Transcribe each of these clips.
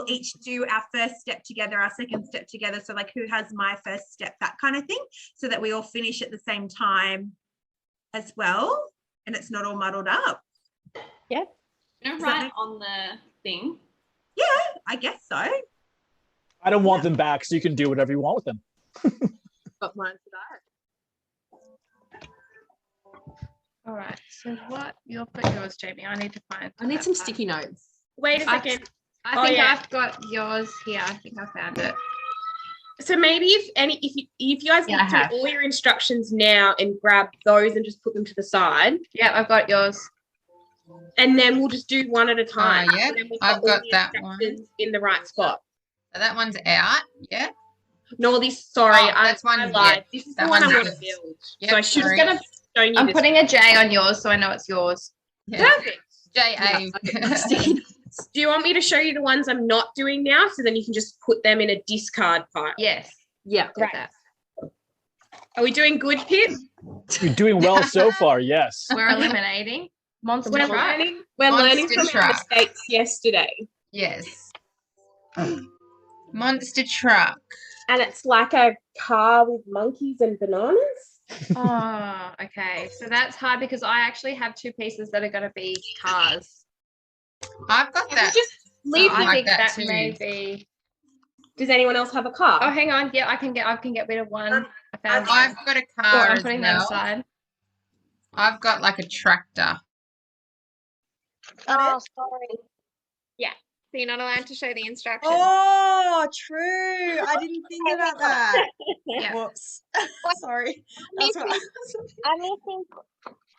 each do our first step together, our second step together. So like who has my first step, that kind of thing, so that we all finish at the same time as well. And it's not all muddled up. Yeah. Right on the thing. Yeah, I guess so. I don't want them back, so you can do whatever you want with them. Got mine for that. All right. So what? You've got yours, Jamie. I need to find. I need that some part. sticky notes. Wait a second. I think yeah. I've got yours here. I think I found it. So maybe if you guys Yeah, I look through have. all your instructions now and grab those and just put them to the side, Yeah, I've got yours. and then we'll just do one at a time. yeah, And then we've I've all got the that one. instructions in the right spot. So that one's out. Yeah. No, this. Sorry, Oh, I that's one, I yeah. lied. This is That the one I one's want to out. build. Yep, So I should have sorry. gonna shown you I'm this. putting a J on yours so I know it's yours. Yeah. Perfect. J-A. Sticky notes. Do you want me to show you the ones I'm not doing now, so then you can just put them in a discard pile? Yes. Yeah. Right. That. Are we doing good, Pip? You're doing well so far, yes. We're eliminating monster We're truck. learning. We're Monster learning from our truck. mistakes yesterday, Yes. Monster truck. and it's like a car with monkeys and bananas. Oh, okay. So that's hard because I actually have two pieces that are going to be cars. I've got Can that. we just leave? I I like think that that too. may be. Does anyone else have a car? Oh, hang on. Yeah, I can get rid of one. I found. I've got a Sure, car I'm as putting that well. aside. I've got like a tractor. Oh, sorry. So you're not allowed to show the instructions. Oh, true. I didn't think about that. Yeah. Whoops. Sorry. I'm That's what missing, I'm missing.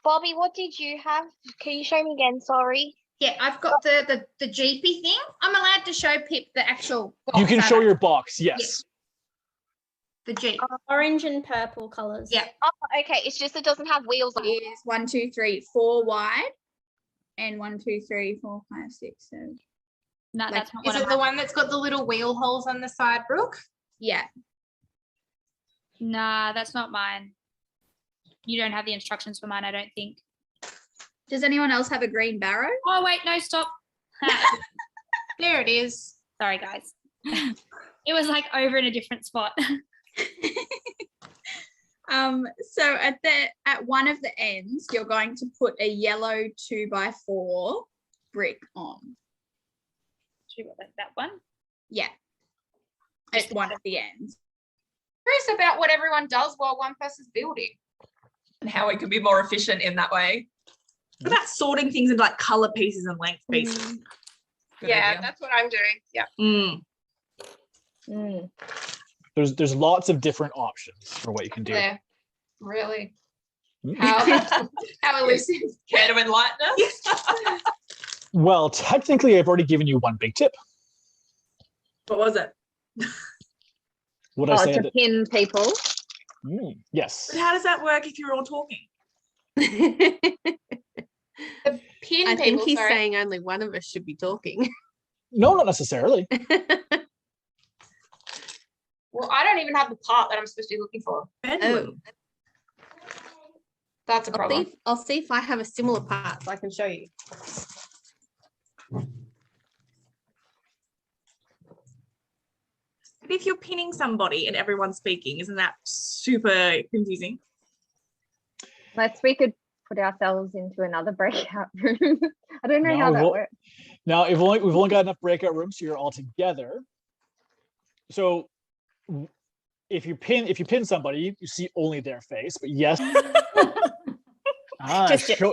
Bobby, what did you have? Can you show me again? Sorry. Yeah, I've got the Jeepy thing. I'm allowed to show Pip the actual box. You can show haven't your box, yes. I? the Jeep. Orange and purple colours. Yeah. Oh, okay. It's just it doesn't have wheels on it. Is 1, 2, 3, 4 wide, and 1, 2, 3, 4, 5, 6, 7. No, Like, that's not is one it of the mine. one that's got the little wheel holes on the side, Brooke? Yeah. Nah, that's not mine. You don't have the instructions for mine, I don't think. Does anyone else have a green barrow? Oh, wait, no, stop. There it is. Sorry, guys. It was like over in a different spot. So at one of the ends, you're going to put a yellow 2x4 brick on. That one? Yeah. At one of the ends. Curious about what everyone does while one person's building. And how it can be more efficient in that way. What about sorting things into like color pieces and length pieces? Good Yeah, idea. that's what I'm doing. Yeah. Mm. There's lots of different options for what you can do. Yeah. Really. Mm. How elusive. Care to enlighten us? Well, technically, I've already given you one big tip. What was it? Would I say to that? pin people. Yes. But how does that work if you're all talking? Pin I think people, he's sorry. saying only one of us should be talking. No, not necessarily. Well, I don't even have the part that I'm supposed to be looking for. Pendulum. That's a problem. I'll see if I have a similar part so I can show you. But if you're pinning somebody and everyone's speaking, isn't that super confusing? Unless we could put ourselves into another breakout room. I don't know No, how we that won't. works. Now, we've only got enough breakout rooms, so you're all together. So, if you pin somebody, you see only their face. But yes,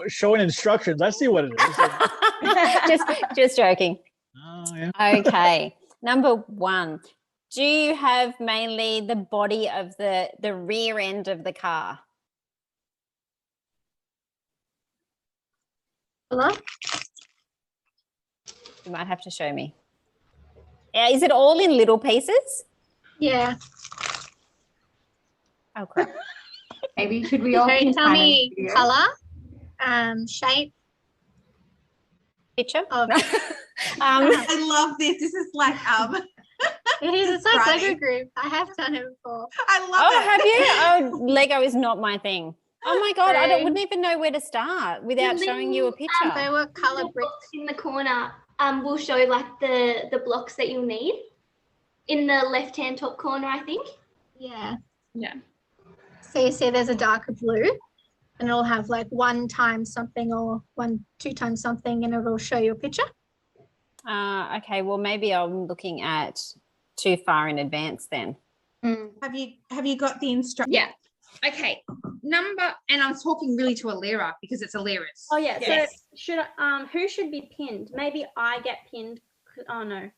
showing instructions. I see what it is. just joking. Oh, yeah. Okay. Number 1. Do you have mainly the body of the rear end of the car? Hello? You might have to show me. Is it all in little pieces? Yeah. Oh, crap. Maybe should we all Okay, tell me video? colour, shape. Picture? Of- I love this. This is like It is. It's like Friday. Lego group. I have done it before. I love Oh, it. have you? Oh, Lego is not my thing. Oh my God, I Same. wouldn't even know where to start without showing you a They picture. were colour bricks. In the corner. will show like the blocks that you'll need in the left-hand top corner, I think. Yeah. Yeah. So you see there's a darker blue and it'll have like 1 times something or 2 times something and it'll show you a picture. Okay, well, maybe I'm looking at too far in advance then. Have you got the instruction? Yeah. Okay. And I was talking really to Alira because it's Alira's. Oh yeah. Yes. So should I, who should be pinned? Maybe I get pinned. Oh no.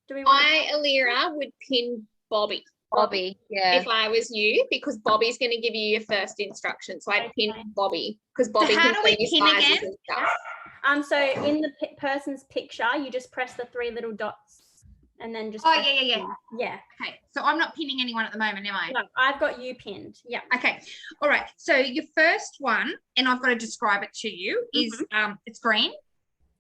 Do we want Alira, would pin Bobby. Bobby, yeah. If I was you, because Bobby's going to give you your first instruction. So I'd pin Bobby because Bobby how can do we see your pin sizes again? and stuff. So in the person's picture, you just press the 3 little dots and then just Oh, press yeah. pin. Yeah. Okay. So I'm not pinning anyone at the moment, am I? No, I've got you pinned. Yeah. Okay. All right. So your first one, and I've got to describe it to you, is it's green.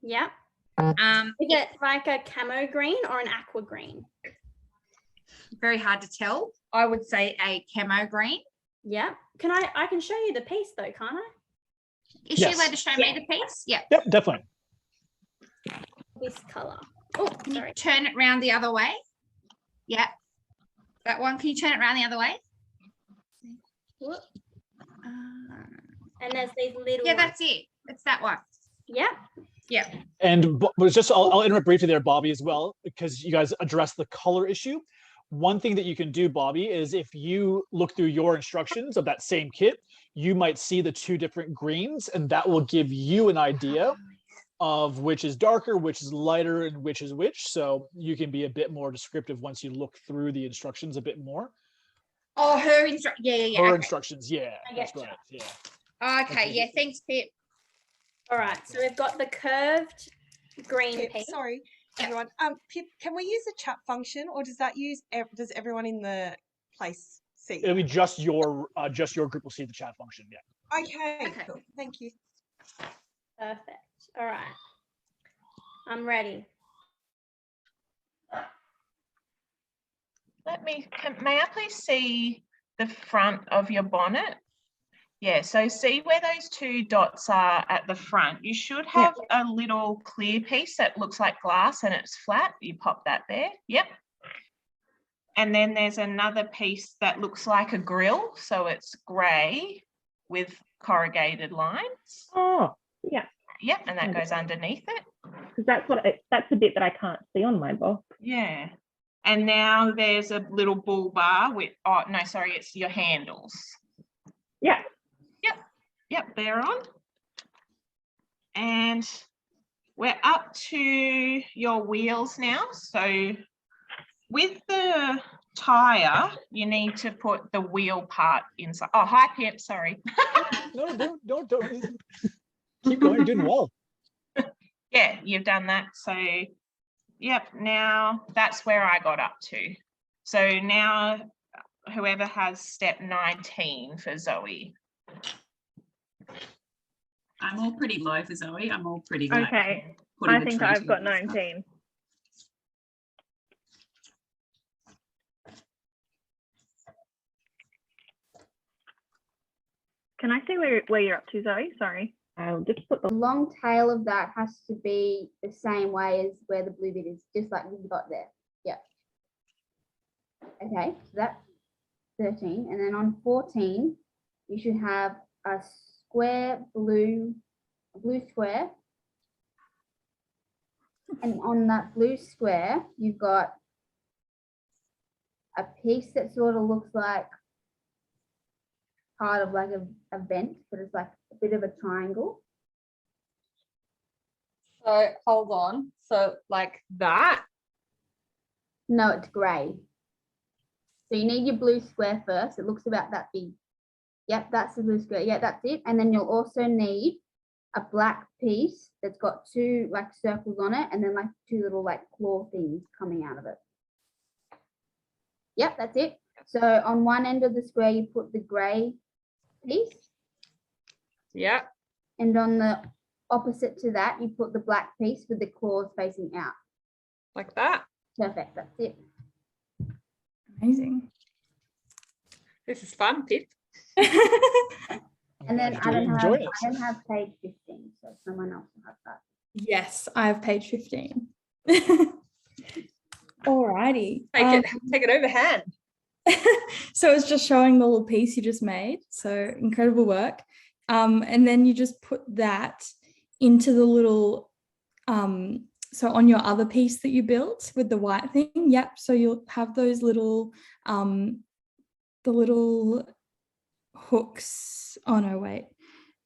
Yeah. Um, Is it like a camo green or an aqua green? very hard to tell. I would say a camo green. Yeah. I can show you the piece though, can't I? Is she Yes. allowed to show me the piece? Yeah. Yep, definitely. This color. Oh, can you turn it round the other way? Yeah. That one. Can you turn it around the other way? Whoop. And there's these little. Yeah, ones. that's it. It's that one. Yeah. Yeah. And but just I'll interrupt briefly there, Bobby, as well, because you guys addressed the color issue. One thing that you can do, Bobby, is if you look through your instructions of that same kit, you might see the 2 different greens, and that will give you an idea of which is darker, which is lighter, and which is which. So you can be a bit more descriptive once you look through the instructions a bit more. Oh, her instruction. Yeah. Her Okay. instructions, yeah. I That's get right. Yeah. Okay. Yeah. Thanks, Pip. All right. So we've got the curved green Pip, piece. sorry, everyone. Pip, can we use the chat function, or does that use? Does everyone in the place see? It'll be just your group will see the chat function. Yeah. Okay. Cool. Thank you. Perfect. All right. I'm ready. May I please see the front of your bonnet? Yeah, so see where those 2 dots are at the front. You should have a little clear piece that looks like glass and it's flat. You pop that there. Yep. And then there's another piece that looks like a grill. So it's grey with corrugated lines. Oh, yeah. Yep, and that goes underneath it. Because that's the bit that I can't see on my box. Yeah. And now there's a little bull bar with, oh, no, sorry, it's your handles. Yeah. Yep, they're on. And we're up to your wheels now. So with the tire, you need to put the wheel part inside. Oh, hi, Pip, sorry. No, don't. Keep going, you're doing well. Yeah, you've done that. So, yep, now that's where I got up to. So now whoever has step 19 for Zoe. I'm all pretty low for Zoe. I'm all pretty Okay. putting I the think trees I've got in and stuff. 19. Can I see where you're up to, Zoe? Sorry. I'll just put The the long tail of that has to be the same way as where the blue bit is, just like you've got there. Yeah. Okay, so that's 13. And then on 14, you should have a square blue square. And on that blue square, you've got a piece that sort of looks like part of like a vent, but it's like a bit of a triangle. So hold on. So like that? No, it's grey. So you need your blue square first. It looks about that big. Yep, that's the blue square. Yeah, that's it. And then you'll also need a black piece that's got 2 like circles on it and then like 2 little like claw things coming out of it. Yep, that's it. So on one end of the square, you put the grey piece. Yeah. And on the opposite to that, you put the black piece with the claws facing out. Like that? Perfect, that's it. Amazing. This is fun, Pip. And then Do you enjoy it? I don't have page 15, so someone else will have that. Yes, I have page 15. Alrighty. Take it overhand. So it's just showing the little piece you just made. So incredible work. And then you just put that into the little, so on your other piece that you built with the white thing. Yep. So you'll have those little, the little hooks. Oh no, wait.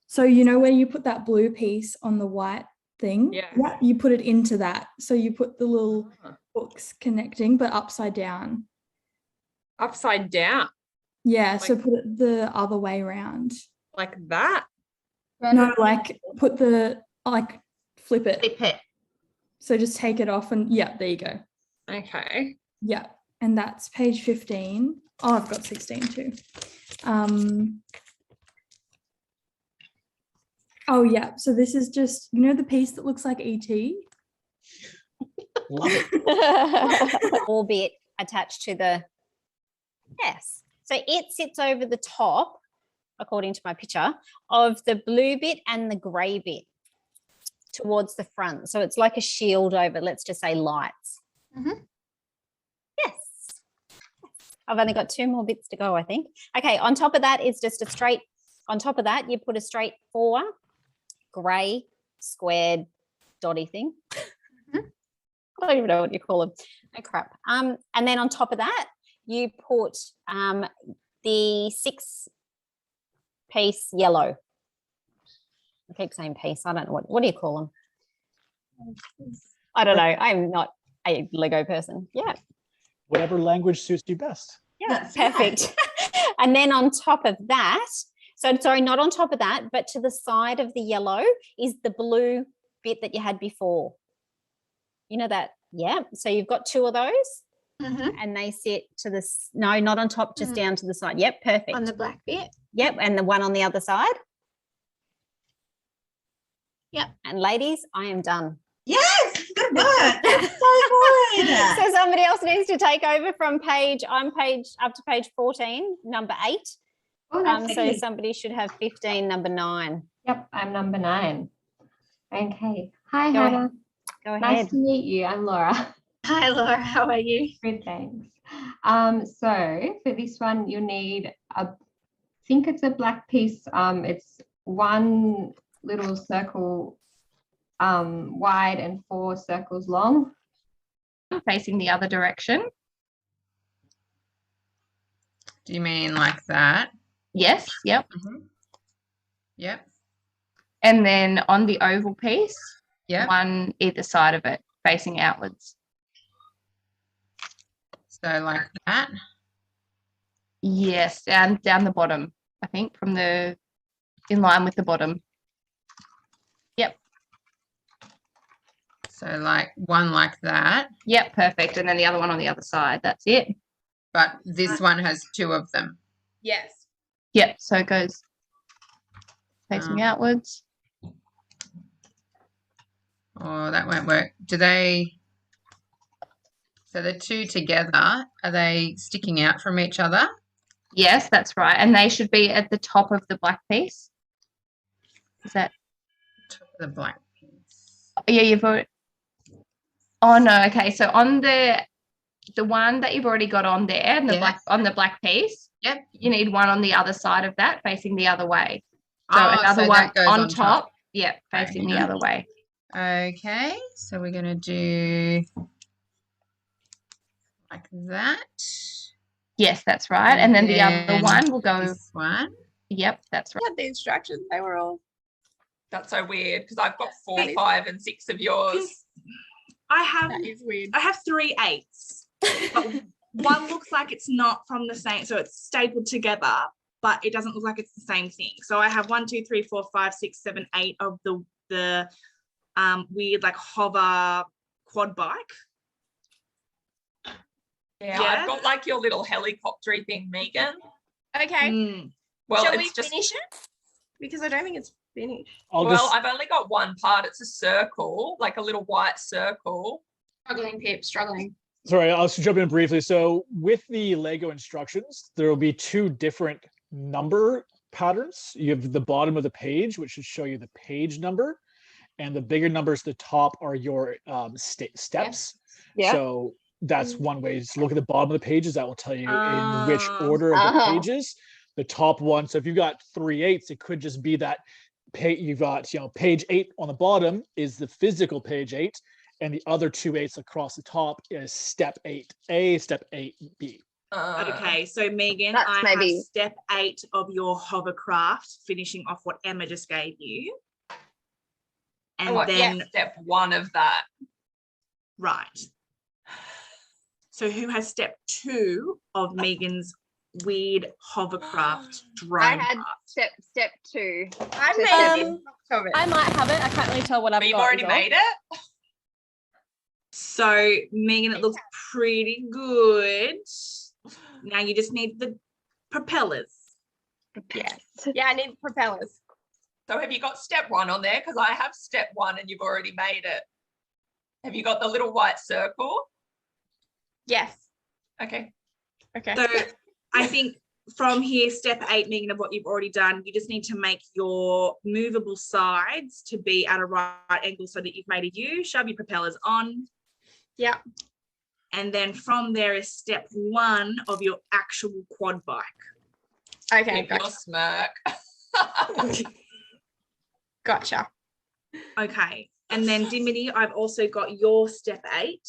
So you know where you put that blue piece on the white thing? Yeah. You put it into that. So you put the little hooks connecting, but upside down. Upside down. Yeah, so put it the other way around. Like that? No, like put the, like flip it. Flip it. So just take it off and yeah, there you go. Okay. Yeah, and that's page 15. Oh, I've got 16 too. Oh yeah, so this is just, you know the piece that looks like ET? Love it. Orbit attached to the, yes. So it sits over the top, according to my picture, of the blue bit and the grey bit towards the front. So it's like a shield over, let's just say, lights. Yes. I've only got 2 more bits to go, I think. Okay, on top of that is just a straight, on top of that, you put a straight 4 grey squared dotty thing. I don't even know what you call them. Oh, crap. And then on top of that, you put the 6-piece yellow. I keep saying piece. I don't know what do you call them? I don't know. I'm not a Lego person. Yeah. Whatever language suits you best. Yeah, perfect. And then on top of that, so sorry, not on top of that, but to the side of the yellow is the blue bit that you had before. You know that? Yeah. So you've got 2 of those. And they sit to this, no, not on top, just down to the side. Yep, perfect. On the black bit. Yep, and the one on the other side. Yep. And ladies, I am done. Yes, good work. That's so good. So somebody else needs to take over from I'm up to page 14, number 8. Oh, that's so okay. somebody should have 15, number 9. Yep, I'm number 9. Okay. Hi, Go Hannah. Go ahead. Nice to meet you. I'm Laura. Hi, Laura. How are you? Good, thanks. So for this one, you need I think it's a black piece. It's 1 little circle wide and 4 circles long. Facing the other direction. Do you mean like that? Yes. Yep. Yep. And then on the oval piece, Yep. 1 either side of it, facing outwards. So like that. Yes, down the bottom, I think, in line with the bottom. Yep. So like 1 like that. Yep, perfect. And then the other one on the other side. That's it. But this one has 2 of them. Yes. Yep. So it goes facing outwards. Oh, that won't work. So the 2 together, are they sticking out from each other? Yes, that's right. And they should be at the top of the black piece. Is that top of the black piece? Yeah, you've already. Oh no, okay. So on the one that you've already got on there, and the black piece. Yep. You need 1 on the other side of that, facing the other way. So Oh, another so one that goes on on top. top. Yep, facing the Okay. other way. Okay, so we're going to do like that. Yes, that's right. And then the other one will go. This one. Yep, that's right. The instructions, they were all. That's so weird because I've got 4, 5, and 6 of yours. I have. That is weird. I have 3 8s. But one looks like it's not from the same, so it's stapled together, but it doesn't look like it's the same thing. So I have 1, 2, 3, 4, 5, 6, 7, 8 of the weird like hover quad bike. Yeah, I've got like your little helicopter thing, Megan. Okay. Well, Shall it's we just finish it? Because I don't think it's finished. I've only got one part. It's a circle, like a little white circle. Struggling, Pip, struggling. Sorry, I'll just jump in briefly. So with the Lego instructions, there will be 2 different number patterns. You have the bottom of the page, which should show you the page number. and the bigger numbers at the top are your steps. Yeah. So that's one way to look at the bottom of the pages. That will tell you in which order of the pages. The top one. So if you've got 3 8s, it could just be that you've got, page 8 on the bottom is the physical page 8, and the other 2 8s across the top is step 8A, step 8B. Okay, so Megan, That's I maybe- have step 8 of your hovercraft, finishing off what Emma just gave you. And then step 1 of that. Right. So who has step 2 of Megan's weird hovercraft drone? I had part? step 2. I might have it. I can't really tell what I've But you've got. already is all. made it? So Megan, it looks pretty good. Now you just need the propellers. Yes. Yeah, I need propellers. So have you got step 1 on there? Because I have step 1 and you've already made it. Have you got the little white circle? Yes. Okay. Okay. So I think from here, step 8, Megan, of what you've already done, you just need to make your movable sides to be at a right angle so that you've made a U, shove your propellers on. Yeah. And then from there is step 1 of your actual quad bike. Okay, Keep your smirk. Gotcha. Okay. And then Dimity, I've also got your step 8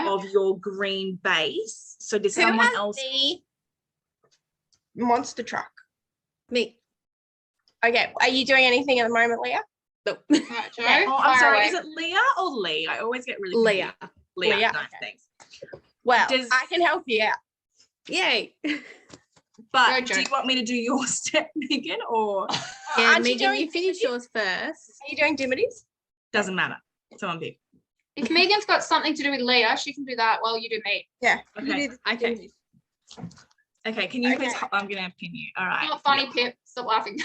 of your green base. So does Who someone has else? the monster truck? Me. Okay. Are you doing anything at the moment, Leah? Nope. Oh, I'm fire sorry. away. Is it Leah or Lee? I always get really Leah. confused. Leah. Leah. Nice, thanks. Well, Does- I can help you out. Yay. But Go, do you Jo. want me to do your step, Megan, or Yeah, aren't you Megan, doing you finish yours first. Are you doing Dimity's? doesn't matter? Someone pick. If Megan's got something to do with Leah, she can do that while you do me. Yeah. Okay. Okay. Okay. Can you Okay. please? I'm gonna pin you. All right. Not funny, Pip. Stop laughing.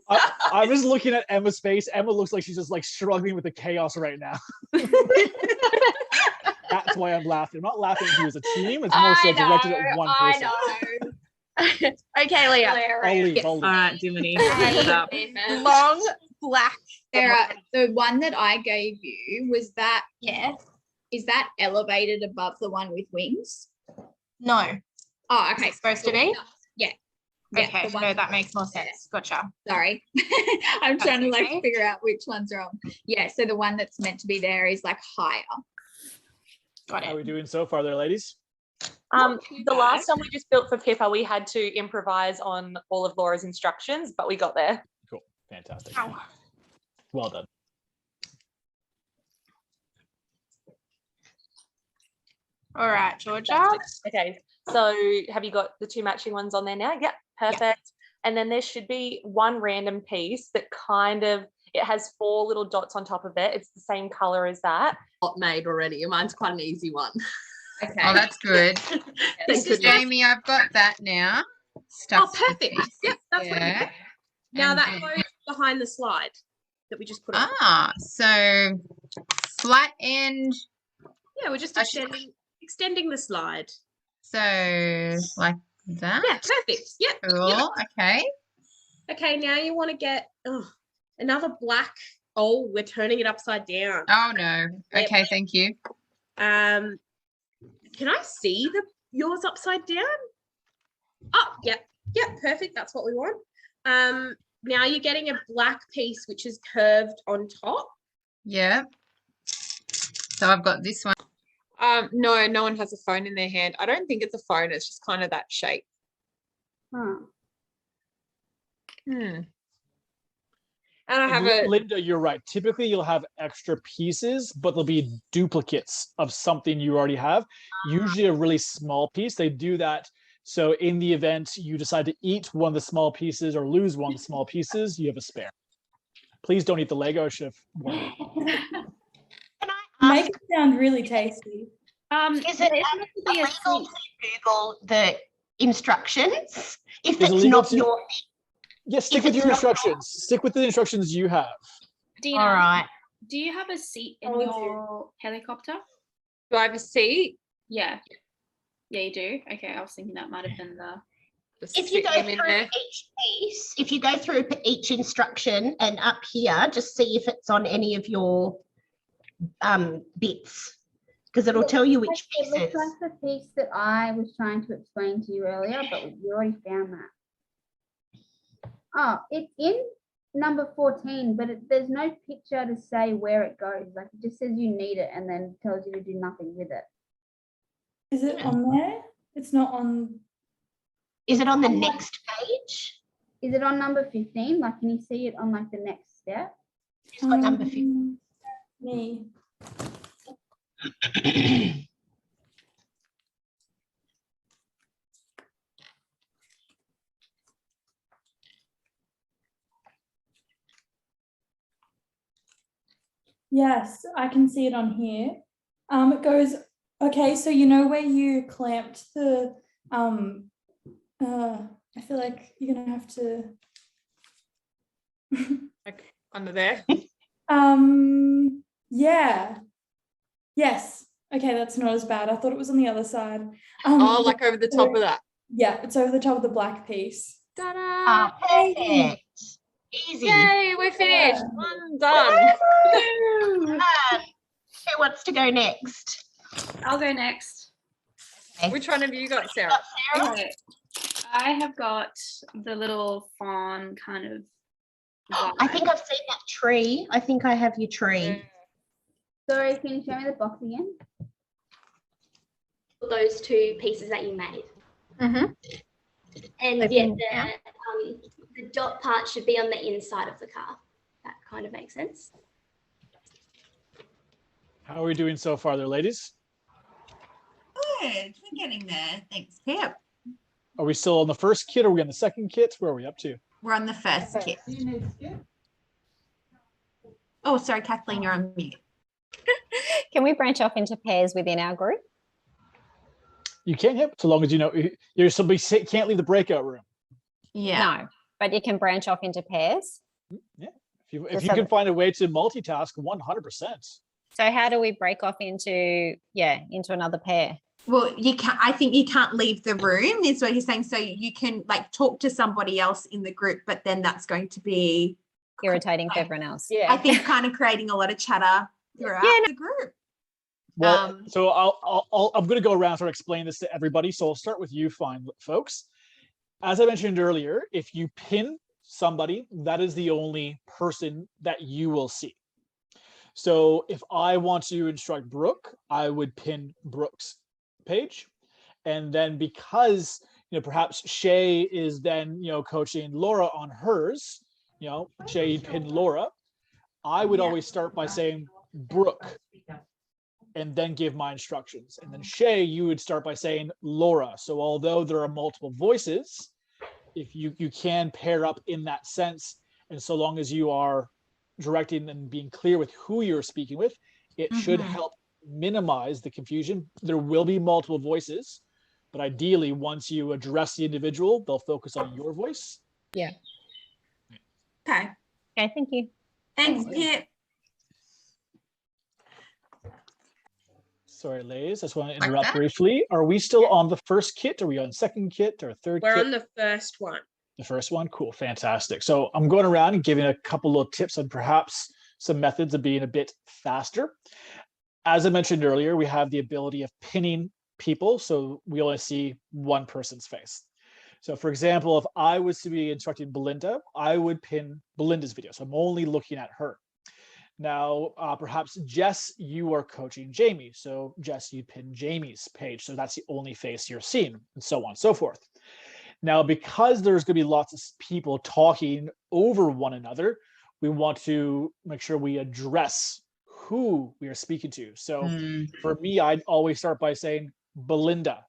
I was looking at Emma's face. Emma looks like she's just like struggling with the chaos right now. That's why I'm laughing. I'm not laughing at you as a team. It's more so directed at one person. Okay, Leah. I'll leave. I'll All leave. right, Dimity. Long black. Sarah, the one that I gave you, was that, is that elevated above the one with wings? No. Oh, okay. Supposed to be? Yeah. Okay. the one No, that makes more sense. Gotcha. Sorry. I'm trying to okay. figure out which one's wrong. Yeah, so the one that's meant to be there is higher. Got How are we doing so far there, ladies? The last time we just built for Pippa, we had to improvise on all of Laura's instructions, but we got there. Cool. Fantastic. Well done. All right, Georgia. Okay, so have you got the 2 matching ones on there now? Yep, perfect. And then there should be one random piece that it has 4 little dots on top of it. It's the same color as that. Not made already. Mine's quite an easy one. Okay. Oh, that's good. This is Jamie, I've got that now. Oh, perfect. Yep, that's what Yeah. Now And that then- goes behind the slide that we just put on. So flat end. Yeah, we're just extending the slide. So like that. Yeah, perfect. Yep. Cool. Yep. Okay. Okay, now you want to get another black. Oh, we're turning it upside down. Oh no. Yep. Okay, thank you. Can I see yours upside down? Oh, yep, perfect. That's what we want. Now you're getting a black piece which is curved on top. Yeah. So I've got this one. No, no one has a phone in their hand. I don't think it's a phone. It's just kind of that shape. And I have Linda, you're right. Typically, you'll have extra pieces, but they'll be duplicates of something you already have. Usually a really small piece. They do that. So in the event you decide to eat one of the small pieces or lose one of the small pieces, you have a spare. Please don't eat the Lego. I should have warned you. Make it sound really tasty. Is it illegal to Google the instructions if Is it it's illegal not to- your Yes, stick If with it's your not- instructions. Stick with the instructions you have. Dina, All right. do you have a seat in Oh, I your helicopter? Do I have a seat? Yeah. Yeah, you do. Okay, I was thinking that might have been the Just If you stick go them in through there. each piece, if you go through each instruction and up here, just see if it's on any of your bits, because it'll tell you which It looks pieces. like the piece that I was trying to explain to you earlier, but you already found that. Oh, it's in number 14, but there's no picture to say where it goes. Like it just says you need it and then tells you to do nothing with it. Is it on there? It's not on. Is it on the next page? Is it on number 15? Like, can you see it on like the next step? It's got number 15. Me. Yes, I can see it on here. It goes, okay, so you know where you clamped the, I feel like you're gonna have to. Like under there. Yeah. Yes. Okay, that's not as bad. I thought it was on the other side. Oh, like over the top of that. Yeah, it's over the top of the black piece. Ta-da! Perfect. Easy. Yay, we're finished. One done. Who wants to go next? I'll go next. Okay. Which one have you got, Sarah? Okay. I have got the little fawn kind of I think I've seen that tree. I think I have your tree. Sorry, can you show me the box again? Those two pieces that you made. Mm-hmm. And the dot part should be on the inside of the car. That kind of makes sense. How are we doing so far there, ladies? Good. We're getting there. Thanks, Pip. Are we still on the first kit? Or are we on the second kit? Where are we up to? We're on the first kit. Oh, sorry, Kathleen, you're on mute. Can we branch off into pairs within our group? You can't hit so long as you know you're somebody can't leave the breakout room. Yeah. No, but you can branch off into pairs. Yeah. If you can find a way to multitask, 100%. So how do we break off into another pair? Well, I think you can't leave the room is what he's saying. So you can like talk to somebody else in the group, but then that's going to be irritating for everyone else. Yeah. I think kind of creating a lot of chatter throughout the group. Well, so I'm going to go around and sort of explain this to everybody. So I'll start with you, fine folks. As I mentioned earlier, if you pin somebody, that is the only person that you will see. So if I want to instruct Brooke, I would pin Brooke's page. And then because, perhaps Shay is then, coaching Laura on hers, Shay pinned Laura, I would always start by saying Brooke and then give my instructions. And then Shay, you would start by saying Laura. So although there are multiple voices, if you can pair up in that sense, and so long as you are directing and being clear with who you're speaking with, it should help minimize the confusion. There will be multiple voices, but ideally, once you address the individual, they'll focus on your voice. Yeah. Okay. Okay, thank you. Thanks, Pip. Sorry, Lays, I just want to interrupt briefly. Are we still on the first kit? Are we on second kit or third We're kit? on the first one. The first one? Cool, fantastic. So I'm going around and giving a couple little tips on perhaps some methods of being a bit faster. As I mentioned earlier, we have the ability of pinning people, so we only see one person's face. So for example, if I was to be instructing Belinda, I would pin Belinda's video. So I'm only looking at her. Now, perhaps Jess, you are coaching Jamie. So Jess, you pin Jamie's page. So that's the only face you're seeing, and so on and so forth. Now, because there's going to be lots of people talking over one another, we want to make sure we address who we are speaking to. So for me, I'd always start by saying Belinda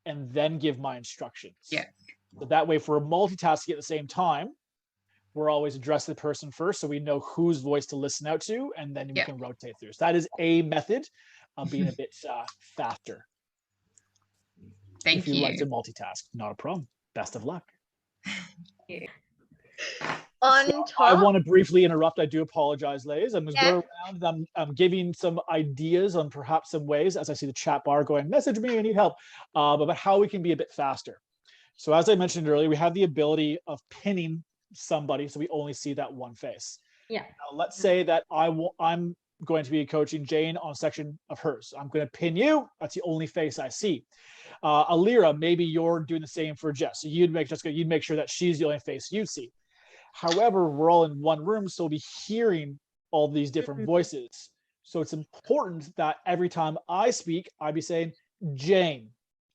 and then give my instructions. Yeah. So that way, for multitasking at the same time, we're always addressing the person first, so we know whose voice to listen out to, and then we can rotate through. So that is a method of being a bit faster. Thank if you you. like to multitask, not a problem. Best of luck. On So top. I want to briefly interrupt. I do apologize, ladies. I'm just Yeah. going around. I'm giving some ideas on perhaps some ways, as I see the chat bar going, message me, I need help, about how we can be a bit faster. So as I mentioned earlier, we have the ability of pinning somebody, so we only see that one face. Yeah. Now, let's say that I'm going to be coaching Jane on a section of hers. I'm going to pin you. That's the only face I see. Alira, maybe you're doing the same for Jess. So you'd make sure that she's the only face you see. However, we're all in one room, so we'll be hearing all these different voices. So it's important that every time I speak, I'd be saying Jane,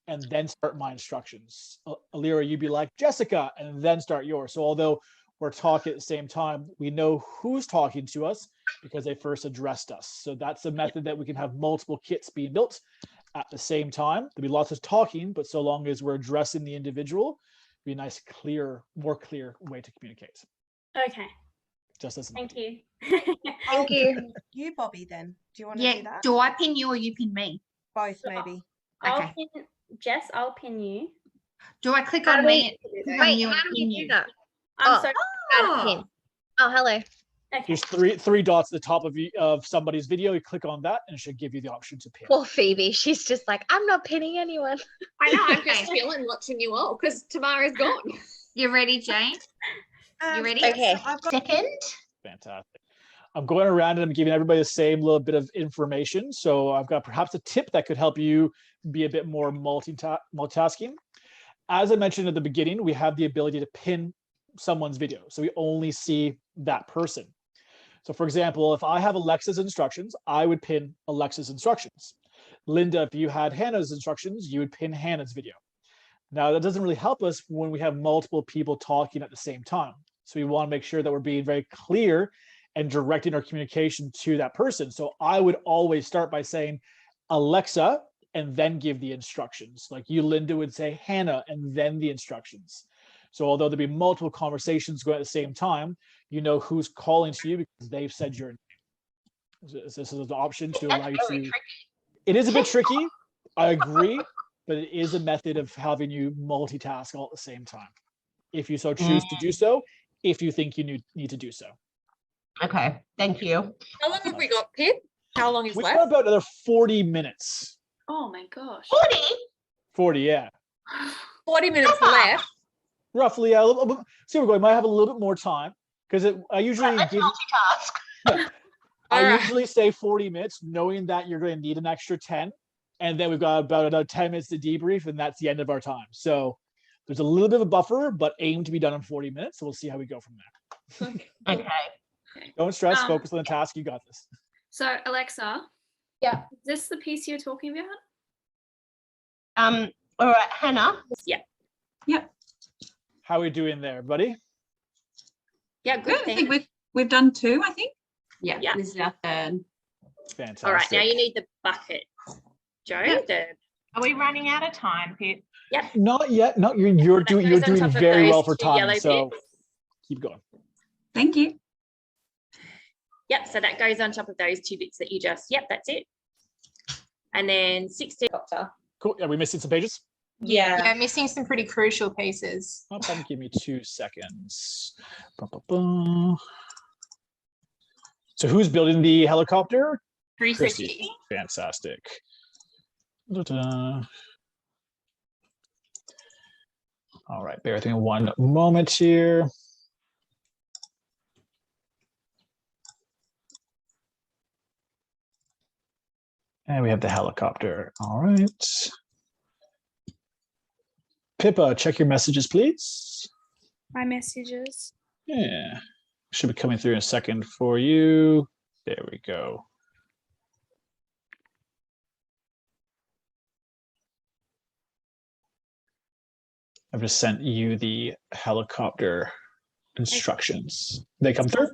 and then start my instructions. Alira, you'd be like Jessica, and then start yours. So although we're talking at the same time, we know who's talking to us because they first addressed us. So that's a method that we can have multiple kits being built at the same time. There'll be lots of talking, but so long as we're addressing the individual, it'll be a nice, clear, more clear way to communicate. Okay. Just as Thank you. Thank you. You, Bobby, then. Do you want to do that? Do I pin you or you pin me? Both, maybe. I'll pin Jess. I'll pin you. Do I click How on do me? we- How Wait, you how and do you pin do you? that? I'm sorry. Add a pin. Oh, hello. There's three dots at the top of somebody's video. You click on that and it should give you the option to pin. Poor Phoebe. She's just like, I'm not pinning anyone. I know. I'm just chilling watching you all because Tamara's gone. You ready, Jane? You ready? Okay. Second. Fantastic. I'm going around and I'm giving everybody the same little bit of information. So I've got perhaps a tip that could help you be a bit more multitasking. As I mentioned at the beginning, we have the ability to pin someone's video. So we only see that person. So for example, if I have Alexa's instructions, I would pin Alexa's instructions. Linda, if you had Hannah's instructions, you would pin Hannah's video. Now that doesn't really help us when we have multiple people talking at the same time. So we want to make sure that we're being very clear and directing our communication to that person. So I would always start by saying Alexa and then give the instructions. Like you, Linda, would say Hannah and then the instructions. So although there'll be multiple conversations going at the same time, you know who's calling to you because they've said your name. This is an option to allow you to. It is a bit tricky, I agree, but it is a method of having you multitask all at the same time. If you so choose to do so, if you think you need to do so. Okay, thank you. How long have we got, Pip? How long is We've left? got about another 40 minutes. Oh my gosh. 40, yeah. 40 minutes left. Roughly, yeah. See, we're going. Might have a little bit more time because I usually give. I usually say 40 minutes, knowing that you're going to need an extra 10, and then we've got about another 10 minutes to debrief, and that's the end of our time. So there's a little bit of a buffer, but aim to be done in 40 minutes. So we'll see how we go from there. Okay. Don't stress. Focus on the task. You got this. So Alexa. Yeah. Is this the piece you're talking about? All right, Hannah. Yeah. Yep. How are we doing there, buddy? Yeah, good. I think we've done 2, I think. Yeah, this is our third. Fantastic. All right, now you need the bucket, Joe. Are we running out of time, Pip? Yep. Not yet. No, you're doing very well for time. So bits. keep going. Thank you. Yep, so that goes on top of those 2 bits that you just, that's it. And then 16. Cool. Are we missing some pages? Yeah. Missing some pretty crucial pieces. Oh, probably give me 2 seconds. So who's building the helicopter? Chrissy. Fantastic. All right, bear with me 1 moment here. And we have the helicopter. All right. Pippa, check your messages, please. My messages. Yeah, should be coming through in a second for you. There we go. I've just sent you the helicopter instructions. They come through?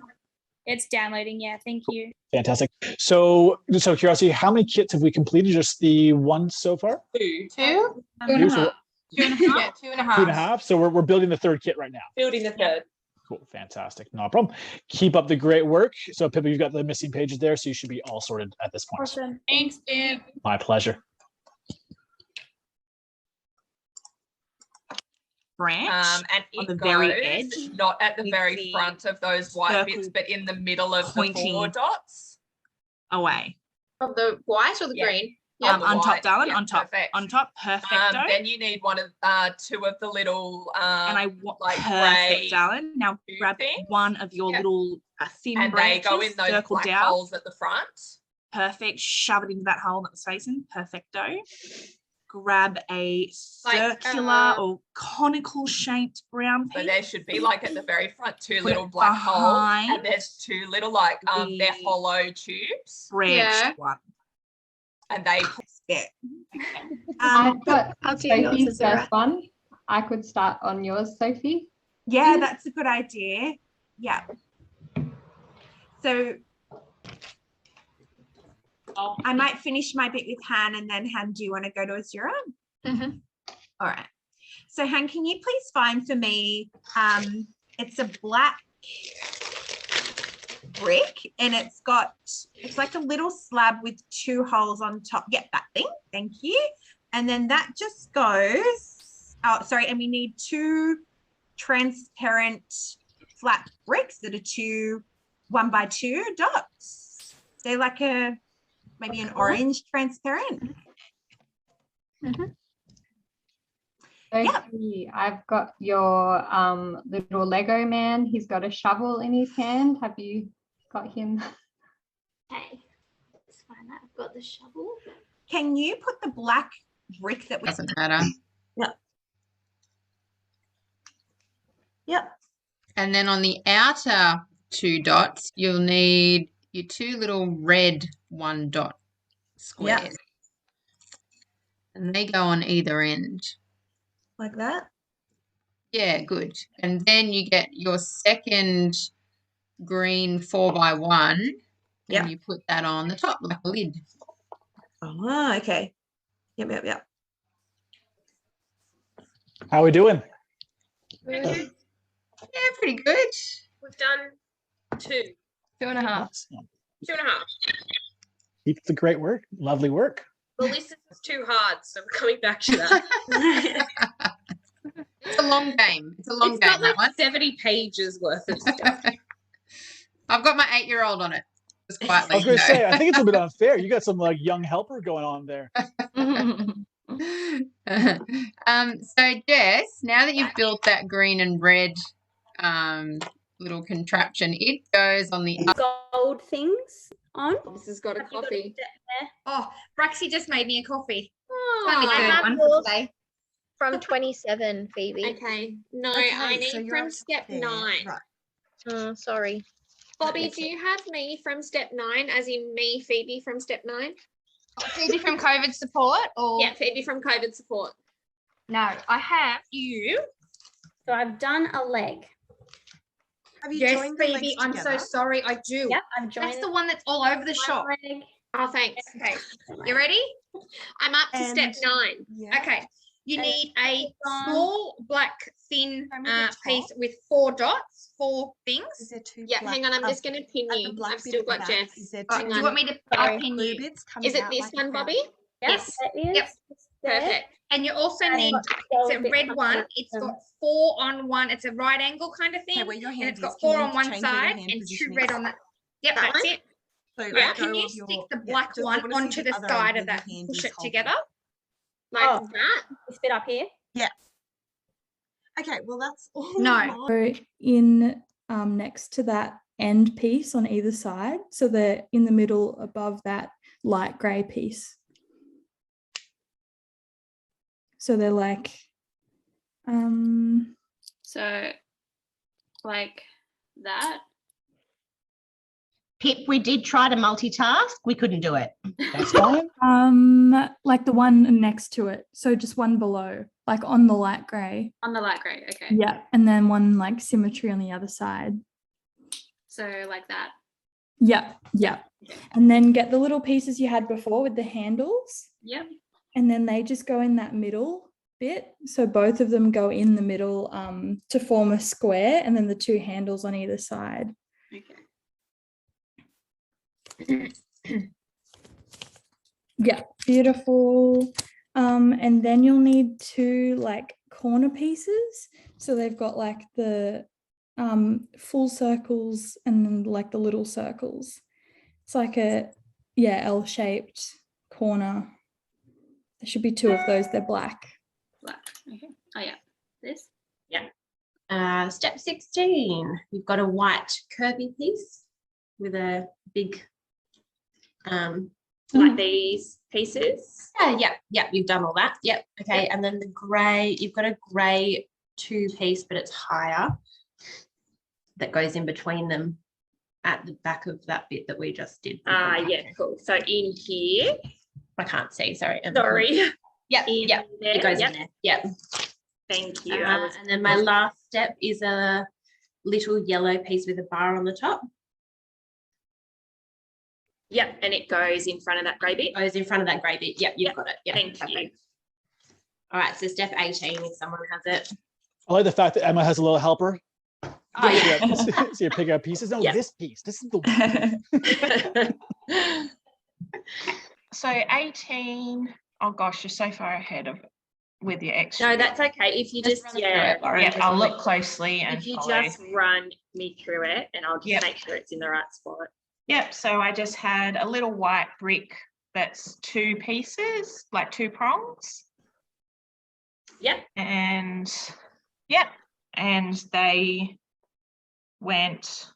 It's downloading. Yeah, thank you. Fantastic. So curiosity, how many kits have we completed? Just the 1 so far? 2. 2 2 and a so half. 2 and a half. 2.5. So we're building the 3rd kit right now. Building the 3rd. Cool, fantastic, no problem. Keep up the great work. So Pippa, you've got the missing pages there, so you should be all sorted at this point. Awesome. Thanks, Pip. My pleasure. Branch on And it the goes very edge. not at the with very the front of those white bits, circle but in the middle of the pointing 4 dots. away. Of the white or the green? On the on top, white. darling. Yeah, on top. perfect. On top. Perfecto. Then you need one of two of the little and I want like perfect, grey darling. Now grab things. one of your little thin and they branches, go in those circle black down. holes at the front. Perfect. Shove it into that hole that was facing. Perfecto. Grab a circular or conical shaped brown piece. So there should be like at the very front two Put little it black holes, behind and there's two little like they're hollow tubes. branched one. And they I've got I'll do yours, Sophie's Azura. first one. I could start on yours, Sophie. Yeah, that's a good idea. Yeah. So I might finish my bit with Han, and then Han, do you want to go to Azura? Mm-hmm. All right. So Han, can you please find for me, it's a black brick, and it's like a little slab with two holes on top. Yep, that thing. Thank you. And then that just goes, oh, sorry. And we need two transparent flat bricks that are 1x2 dots. They're like maybe an orange transparent. Sophie, I've got your little Lego man. He's got a shovel in his hand. Have you got him? Okay, let's find that. I've got the shovel. Can you put the black brick that we Doesn't matter. Yep. Yep. And then on the outer 2 dots, you'll need your 2 little red 1 dot squares. Yep. And they go on either end. Like that? Yeah, good. And then you get your second green 4x1. Yep. And you put that on the top like a lid. Oh, okay. Yep. How are we doing? Yeah, pretty good. We've done 2. 2.5. 2.5. Keep the great work. Lovely work. Well, this is too hard, so we're coming back to that. It's a long game. It's a long It's game, got that like one. 70 pages worth of stuff. I've got my 8-year-old on it. Just quietly. I was going to say, I think it's a bit unfair. You got some like young helper going on there. So Jess, now that you've built that green and red little contraption, it goes on the Gold things on. This has got a coffee. Oh, Braxy just made me a coffee. Oh, Only I good have one yours for today. from 27, Phoebe. Okay. No, Okay, I so need you're from up step there. 9. Right. Oh, sorry. Bobby, do you have me from step 9, as in me, Phoebe, from step 9? Phoebe from COVID support, or Yeah, Phoebe from COVID support. no? I have you. So I've done a leg. Have you Yes, joined the Phoebe. legs I'm together? so sorry. I do. Yep, I've joined. That's the one that's all over the shop. leg. Oh, thanks. Okay, you ready? I'm up to step And- 9. Yeah. Okay. You And need a it's on- small black thin Show me the piece top. with 4 dots, 4 things. Is there 2 Yeah, black, hang on. I'm just going to pin at you. the black I've bit still at the got back, Jess. Is there Oh, 2 do you want me to Sorry. pin blue you? bits coming Is it out this like a one, crown? Bobby? Yes. It is. Yep. There. Perfect. And you also And need got it's gold a bit red coming one. out It's them. got 4 on one. It's a right angle kind of thing. Okay, where your And hand it's got is, can 4 you on one change where your side hand and 2 position red is? on that. Yep, That that's one? it. So Yeah, let can go you of your- stick the yeah, black just- I one wanna see onto the other side end of where that your hand push is it holding. together? Like Oh. that? This bit up here. Yeah. Okay, well that's all. No. mine. So in next to that end piece on either side, so they're in the middle above that light grey piece. So they're like So, like that. Pip, we did try to multitask. We couldn't do it. That's fine. like the one next to it, so just one below, like on the light grey. On the light grey, okay. Yeah, and then one like symmetry on the other side. So like that. Yeah. And then get the little pieces you had before with the handles, Yep. and then they just go in that middle bit. So both of them go in the middle to form a square, and then the 2 handles on either side. Okay. Yeah, beautiful. And then you'll need 2 like corner pieces. So they've got like the full circles and then like the little circles. It's like a L-shaped corner There should be 2 of those. They're black. Black. Okay. Oh yeah. This. Yeah. Step 16. You've got a white curvy piece with a big Like these pieces. Yeah, you've done all that. Yep. Okay. And then the grey, you've got a grey 2-piece, but it's higher, that goes in between them at the back of that bit that we just did. Yeah, cool. So in here. I can't see, sorry. Sorry. Yep, In yep. there, It goes yep. in there. Yep. Thank you. And then my last step is a little yellow piece with a bar on the top. Yep, and it goes in front of that grey bit. Goes in front of that grey bit. Yep, you've got it. Yep, Thank perfect. you. All right, so step 18, if someone has it. I like the fact that Emma has a little helper. Oh, yeah. So you're picking up pieces. No, this piece. This is the one. So 18. Oh gosh, you're so far ahead of with your extra. No, that's okay. If you just yeah, I'll look closely and if you follow. just run me through it, and I'll just make sure it's in the right spot. Yep. So I just had a little white brick that's 2 pieces, like 2 prongs. Yep. And yep, and they went.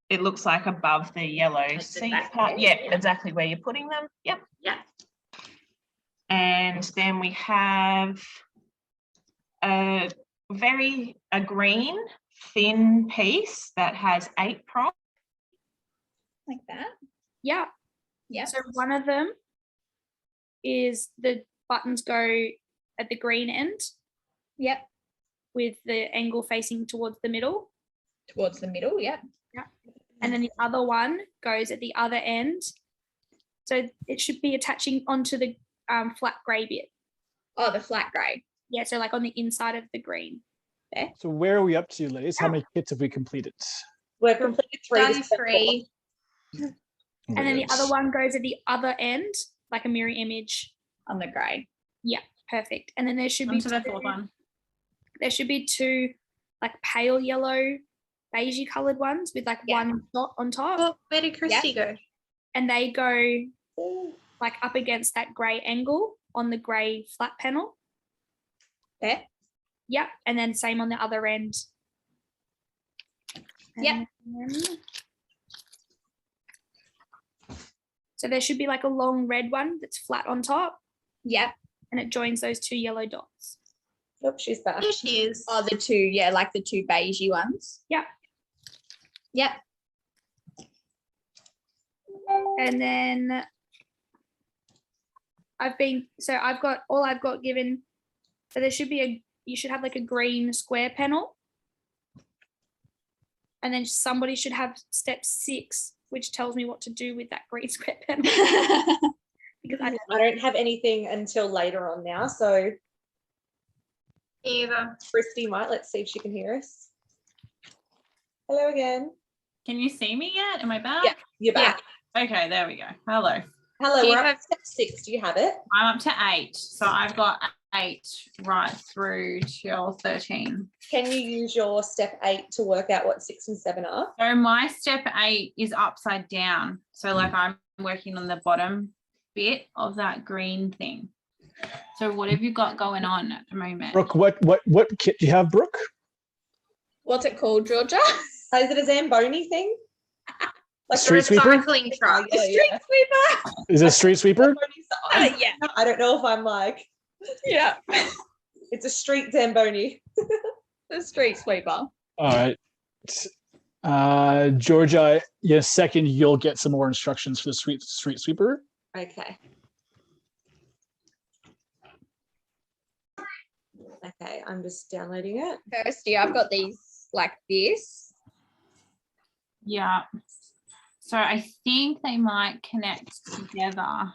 It looks like above the yellow seat part. Yeah, exactly where you're putting them. Yep. Yeah. And then we have a green thin piece that has 8 prongs. Like that. Yeah. Yeah. So one of them is the buttons go at the green end. Yep. With the angle facing towards the middle. Towards the middle, yep. Yeah. And then the other one goes at the other end. So it should be attaching onto the flat grey bit. Oh, the flat grey. Yeah, so like on the inside of the green. There. So where are we up to, ladies? How many kits have we completed? We're completed 3. Done 3. And then the other one goes at the other end, like a mirror image. On the grey. Yeah, perfect. And then there should be Onto the 4th one. There should be 2 like pale yellow, beigey coloured ones with like 1 dot on top. Oh, where did Christy go? And they go like up against that grey angle on the grey flat panel. There. Yep. And then same on the other end. Yep. So there should be like a long red one that's flat on top. Yep. And it joins those 2 yellow dots. Oh, she's back. There she is. Oh, the 2, yeah, like the 2 beigey ones. Yep. Yep. And then I've got given, so there should be you should have like a green square panel. And then somebody should have step 6, which tells me what to do with that green square panel. Because I don't have anything until later on now, so either. Christy might. Let's see if she can hear us. Hello again. Can you see me yet? Am I back? Yeah, you're back. Okay, there we go. Hello. Hello, we're up to step 6. Do you have it? I'm up to 8. So I've got 8 right through till 13. Can you use your step 8 to work out what 6 and 7 are? So my step 8 is upside down. So like I'm working on the bottom bit of that green thing. So what have you got going on at the moment? Brooke, what kit do you have, Brooke? What's it called, Georgia? Is it a Zamboni thing? Like street sweeper? Cycling truck. Yeah, Street sweeper. Is it a street sweeper? Yeah. I don't know if I'm like. Yeah. It's a street Zamboni. The street sweeper. All right. Georgia, in a second, you'll get some more instructions for the street sweeper. Okay. Okay, I'm just downloading it. Kirsty, I've got these like this. Yeah. So I think they might connect together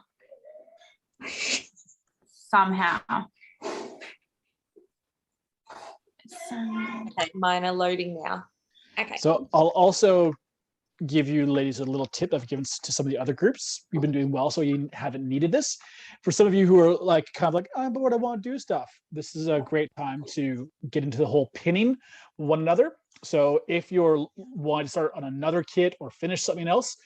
somehow. Okay, mine are loading now. Okay. So I'll also give you ladies a little tip I've given to some of the other groups. You've been doing well, so you haven't needed this. For some of you who are like kind of like, oh, but I want to do stuff. This is a great time to get into the whole pinning one another. So if you're wanting to start on another kit or finish something else,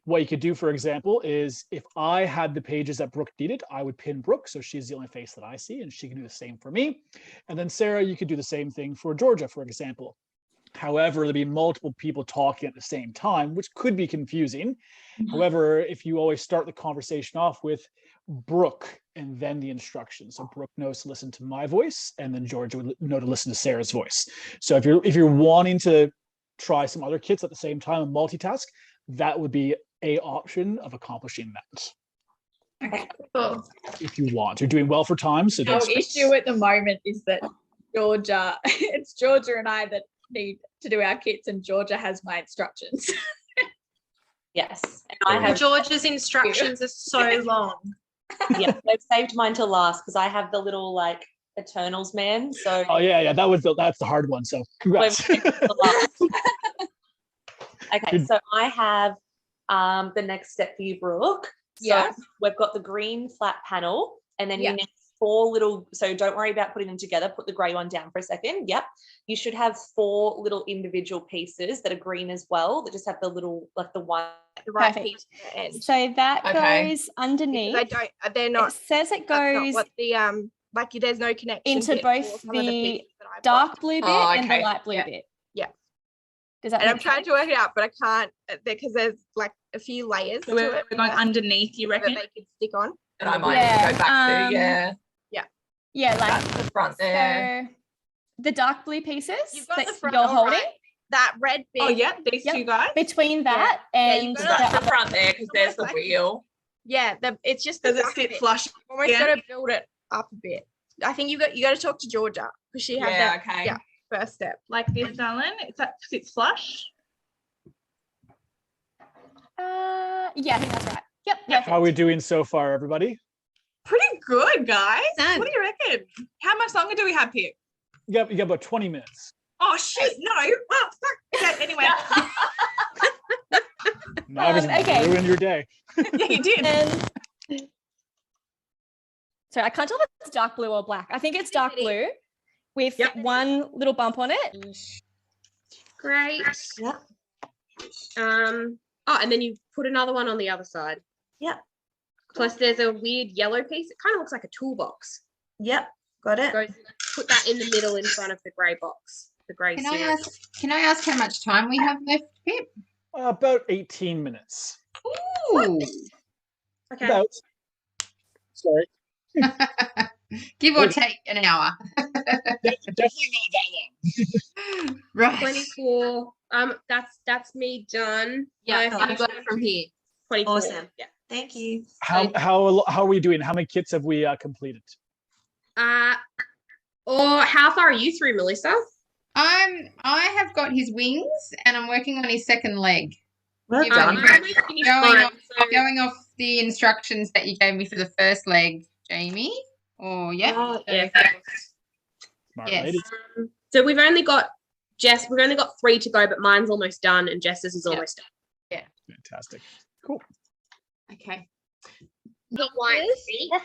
what you could do, for example, is if I had the pages that Brooke needed, I would pin Brooke. So she's the only face that I see, and she can do the same for me. And then Sarah, you could do the same thing for Georgia, for example. However, there'll be multiple people talking at the same time, which could be confusing. However, if you always start the conversation off with Brooke and then the instructions, so Brooke knows to listen to my voice, and then Georgia would know to listen to Sarah's voice. So if you're wanting to try some other kits at the same time and multitask, that would be a option of accomplishing that. Okay, cool. If you want, you're doing well for time, so Our don't stress. issue at the moment is that Georgia, it's Georgia and I that need to do our kits, and Georgia has my instructions. Yes. And I have George's instructions are so long. yeah, I've saved mine till last because I have the little like Eternals man. So Oh yeah, that's the hard one. So congrats. Okay, so I have the next step for you, Brooke. So Yeah. we've got the green flat panel, and then Yeah. you need 4 little, so don't worry about putting them together, put the grey one down for a second. Yep. You should have 4 little individual pieces that are green as well, that just have the little, like the one. The right Perfect. piece at the end. So that Okay. goes underneath. They don't. They're not. It says it that's not goes what the like. There's no connection into bit both for some of the pieces that I've dark got. blue bit Oh, and the okay. light blue Yeah. bit. Yeah. Does that And I'm make trying sense? to work it out, but I can't because there's like a few layers. So we're to it going underneath, you reckon? that they could stick on. And I might have to go back to, Yeah. Yeah, like That's the front there. so the dark blue pieces You've got that the front, you're all holding. right. That red bit. Oh, yeah, these two guys. Between that and you've So got that's the the front there because there's the wheel. Yeah, it's just Does the it back sit bit. flush You've almost again? got to build it up a bit. I think you got to talk to Georgia because she had Yeah, that. okay. Yeah, first step. Like this, darling. It's flush. yeah, I think that's right. Yep. How are we doing so far, everybody? Pretty good, guys. What do you reckon? How much longer do we have here? You got about 20 minutes. Oh shit, no. Well, fuck. Okay, anyway. Now I've just okay. ruined your day. Yeah, you did. So I can't tell if it's dark blue or black. I think it's dark blue with one little bump on it. Great. Yeah. Oh, and then you put another one on the other side. Yeah. Plus, there's a weird yellow piece. It kind of looks like a toolbox. Yep, got it. Put that in the middle in front of the grey box. The grey Can I series. ask how much time we have left, Pip? About 18 minutes. Ooh. Okay. About. Sorry. Give or take an hour. Definitely not that long. Right. 24. That's me done. Yeah, I I've finished got it from here. 24. Awesome. Yeah. Thank you. How are we doing? How many kits have we completed? Or how far are you through, Melissa? I have got his wings and I'm working on his second leg. Well You've done. got- Only finished mine, going off the instructions that you gave me for the first leg, Jamie. Oh, yeah. Oh, yeah. Smart Yes. lady. So we've only got 3 to go, but mine's almost done and Jess's is almost done. Yeah. Fantastic. Cool. Okay. This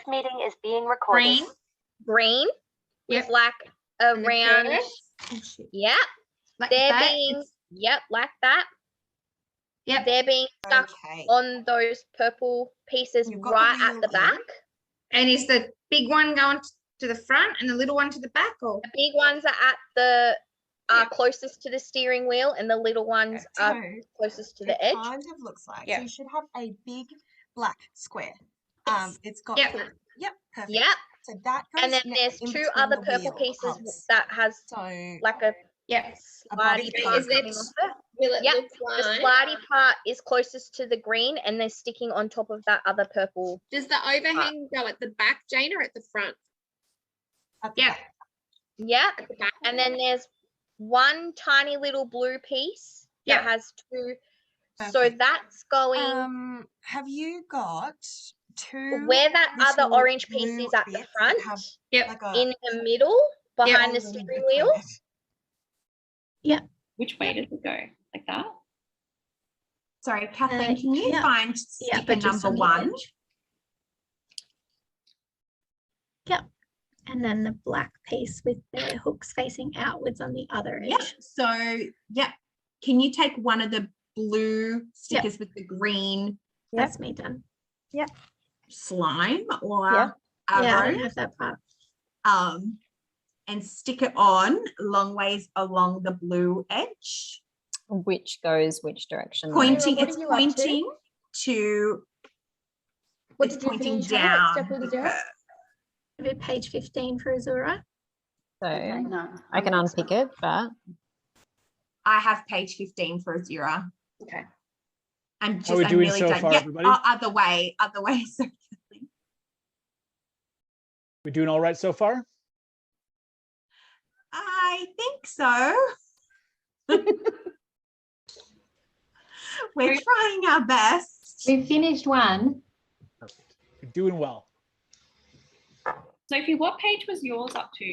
meeting is being recorded. Green with Yep. like a And the round. curves. Yep. Like They're that? being like that. Yep. They're being stuck on those purple pieces You've got the right wheel at the in. back. And is the big one going to the front and the little one to the back, or? The big ones are at the closest to the steering wheel, and the little ones are So closest to it the edge. kind of looks like. Yeah. So you should have a big black square. It's got. Yep. Yep. Perfect. Yep. So that goes. And then there's in 2 between other the purple wheel pieces hubs. that has So like a slidey bit. part Is it- coming off it. Will it Yep. look The like? slidey part is closest to the green, and they're sticking on top of that other purple. Does the overhang go at the back, Jane, or at the front? Yeah. Yeah. And then there's one tiny little blue piece that has 2. So Perfect. that's going Have you got 2? where that other little orange piece blue is at the bits that front, have like a in the middle, behind the holes in steering between wheel. it? Yeah. Which way does it go? Like that? Sorry, Kathleen, can you yeah. find Yeah, sticker but just number on the 1? edge. Yep. And then the black piece with the hooks facing outwards on the other edge. Yep. So, yep. Can you take one of the blue stickers with the green? That's me done. Yep. Slime or Yeah, I arrow. don't have that part. And stick it on long ways along the blue edge. Which goes which direction? Pointing, What it's are you up to? pointing to, What it's did you pointing finish? Hannah? What down. step was the it, Sarah? Maybe page 15 for Azura. So No, I can unpick it, but I have page 15 for Azura. Okay. I'm How are we I'm doing nearly so done. far, Yep, everybody? other way. So We doing all right so far? I think so. We're trying our best. We finished one. You're doing well. Sophie, what page was yours up to?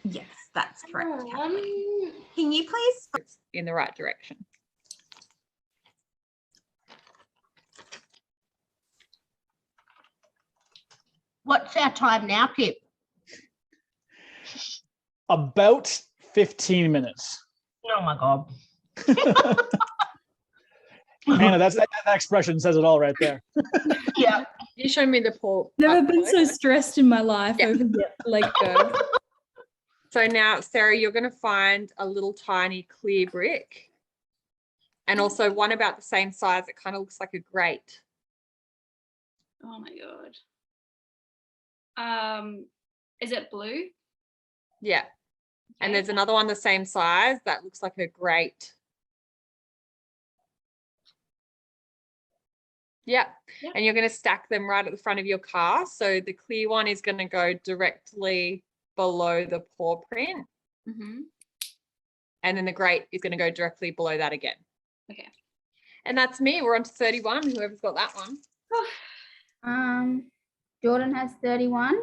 Yes, that's correct. Can you please? In the right direction. What's our time now, Pip? About 15 minutes. Oh my God. Hannah, that expression says it all right there. Yeah. You show me the pool. Never been so stressed in my life over the Lego. So now, Sarah, you're going to find a little tiny clear brick and also one about the same size. It kind of looks like a grate. Oh my god. Is it blue? Yeah. And there's another one the same size that looks like a grate. Yeah. And you're going to stack them right at the front of your car. So the clear one is going to go directly below the paw print. And then the grate is going to go directly below that again. Okay. And that's me. We're on to 31. Whoever's got that one. Jordan has 31.